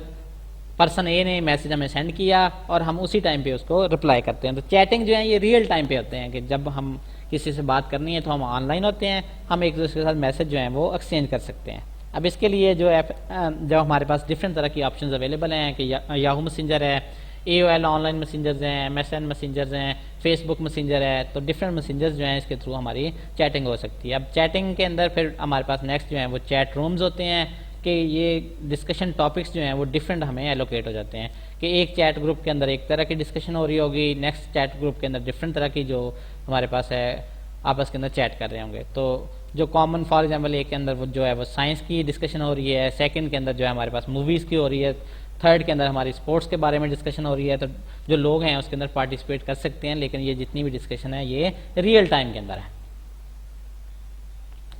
पर्सन ए ने मैसेज हमें सेंड किया और हम उसी टाइम पे उसको रिप्लाई करते हैं। तो चैटिंग जो है ये रियल टाइम पे होते हैं कि जब हम किसी से बात करनी है तो हम ऑनलाइन होते हैं, हम एक दूसरे के साथ मैसेज जो है वो एक्सचेंज कर सकते हैं। अब इसके लिए जो ऐप जब हमारे पास डिफरेंट तरह की ऑप्शंस अवेलेबल हैं कि याहू मैसेंजर है, AOL ऑनलाइन मैसेंजर्स हैं, MSN मैसेंजर्स हैं, फेसबुक मैसेंजर है, तो डिफरेंट मैसेंजर्स जो हैं इसके थ्रू हमारी चैटिंग हो सकती है। अब चैटिंग के अंदर फिर हमारे पास नेक्स्ट जो है वो चैट रूम्स होते हैं कि ये डिस्कशन टॉपिक्स जो हैं वो डिफरेंट हमें एलोकेट हो जाते हैं कि एक चैट ग्रुप के अंदर एक तरह की डिस्कशन हो रही होगी, नेक्स्ट चैट ग्रुप के अंदर डिफरेंट तरह की जो हमारे पास है आपस के अंदर चैट कर रहे होंगे। तो जो कॉमन फॉर एग्जांपल एक के अंदर वो जो है वो साइंस की डिस्कशन हो रही है, सेकंड के अंदर जो है हमारे पास मूवीज़ की हो रही है, थर्ड के अंदर हमारी स्पोर्ट्स के बारे में डिस्कशन हो रही है। तो जो लोग हैं उसके अंदर पार्टिसिपेट कर सकते हैं, लेकिन ये जितनी भी डिस्कशन है ये रियल टाइम के अंदर है।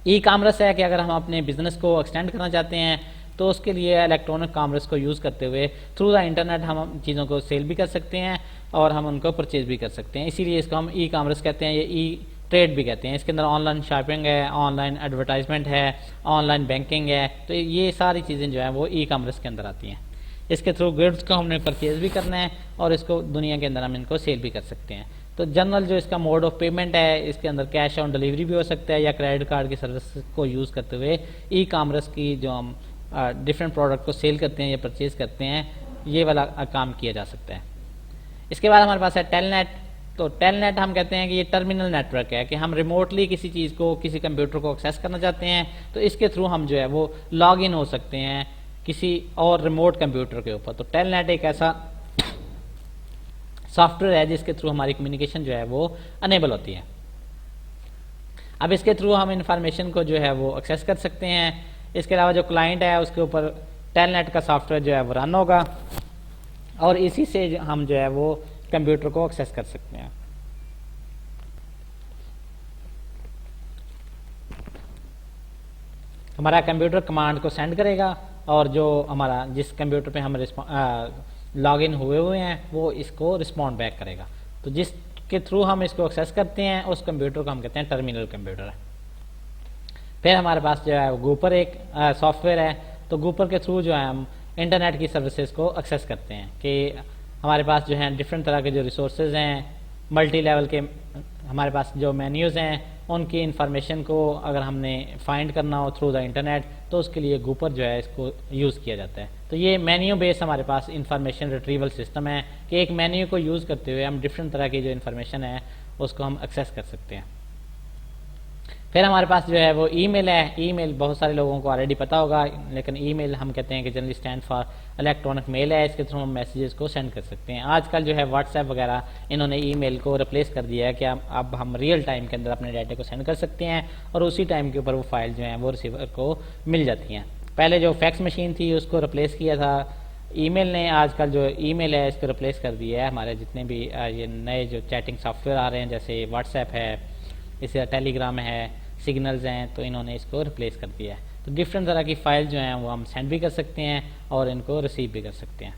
ई कामर्स है कि अगर हम अपने बिजनेस को एक्सटेंड करना चाहते हैं तो उसके लिए इलेक्ट्रॉनिक कामर्स को यूज़ करते हुए थ्रू द इंटरनेट हम चीज़ों को सेल भी कर सकते हैं और हम उनको परचेज भी कर सकते हैं। इसीलिए इसको हम ई कामर्स कहते हैं, ये ई ट्रेड भी कहते हैं। इसके अंदर ऑनलाइन शॉपिंग है, ऑनलाइन एडवर्टाइजमेंट है, ऑनलाइन बैंकिंग है, तो ये सारी चीज़ें जो हैं वो ई कामर्स के अंदर आती हैं। इसके थ्रू गुड्स को हमने परचेज भी करना है और इसको दुनिया के अंदर हम इनको सेल भी कर सकते हैं। तो जनरल जो इसका मोड ऑफ पेमेंट है इसके अंदर कैश ऑन डिलीवरी भी हो सकता है या क्रेडिट कार्ड की सर्विस को यूज़ करते हुए ई कामर्स की जो हम डिफरेंट प्रोडक्ट को सेल करते हैं या परचेज करते हैं ये वाला काम किया जा सकता है। इसके बाद हमारे पास है टेलनेट। तो टेलनेट हम कहते हैं कि ये टर्मिनल नेटवर्क है कि हम रिमोटली किसी चीज़ को, किसी कंप्यूटर को एक्सेस करना चाहते हैं तो इसके थ्रू हम जो है वो लॉग इन हो सकते हैं किसी और रिमोट कंप्यूटर के ऊपर। तो टेलनेट एक ऐसा सॉफ्टवेयर है जिसके थ्रू हमारी कम्युनिकेशन जो है वो अनेबल होती है। अब इसके थ्रू हम इंफॉर्मेशन को जो है वो एक्सेस कर सकते हैं। इसके अलावा जो क्लाइंट है उसके ऊपर टेलनेट का सॉफ्टवेयर जो है वो रन होगा और इसी से हम जो है वो कंप्यूटर को एक्सेस कर सकते हैं। हमारा कंप्यूटर कमांड को सेंड करेगा और जो हमारा जिस कंप्यूटर पे हम लॉग इन हुए हैं वो इसको रिस्पॉन्ड बैक करेगा। तो जिस के थ्रू हम इसको एक्सेस करते हैं। उस कंप्यूटर को हम कहते हैं टर्मिनल कंप्यूटर। फिर हमारे पास जो है वो गूपर एक सॉफ्टवेयर है। तो गूपर के थ्रू जो है हम इंटरनेट की सर्विसेज को एक्सेस करते हैं कि हमारे पास जो है डिफरेंट तरह के जो रिसोर्सेज हैं, मल्टी लेवल के हमारे पास जो मेन्यूज़ हैं, उनकी इंफॉर्मेशन को अगर हमने फाइंड करना हो थ्रू द इंटरनेट तो उसके लिए गूपर जो है इसको यूज़ किया जाता है। तो ये मेन्यू बेस हमारे पास इंफॉर्मेशन रिट्रीवल सिस्टम है कि एक मेन्यू को यूज़ करते हुए हम डिफरेंट तरह की जो इन्फॉर्मेशन है उसको हम एक्सेस कर सकते हैं। फिर हमारे पास जो है वो ईमेल है। ईमेल बहुत सारे लोगों को ऑलरेडी पता होगा, लेकिन ईमेल हम कहते हैं कि generally stand for electronic mail है। इसके थ्रू हम मैसेजेस को सेंड कर सकते हैं। आजकल जो है व्हाट्सएप वगैरह इन्होंने ईमेल को रिप्लेस कर दिया है कि अब हम रियल टाइम के अंदर अपने डाटा को सेंड कर सकते हैं और उसी टाइम के ऊपर वो फाइल जो है वो रिसीवर को मिल जाती हैं। पहले जो फैक्स मशीन थी उसको रिप्लेस किया था ईमेल ने, आजकल जो ईमेल है इसको रिप्लेस कर दिया है। हमारे जितने भी ये नए जो चैटिंग सॉफ्टवेयर आ रहे हैं जैसे व्हाट्सएप है, इसे टेलीग्राम है, सिग्नल्स हैं, तो इन्होंने इसको रिप्लेस कर दिया है। तो डिफरेंट तरह की फाइल जो हैं वो हम सेंड भी कर सकते हैं और इनको रिसीव भी कर सकते हैं।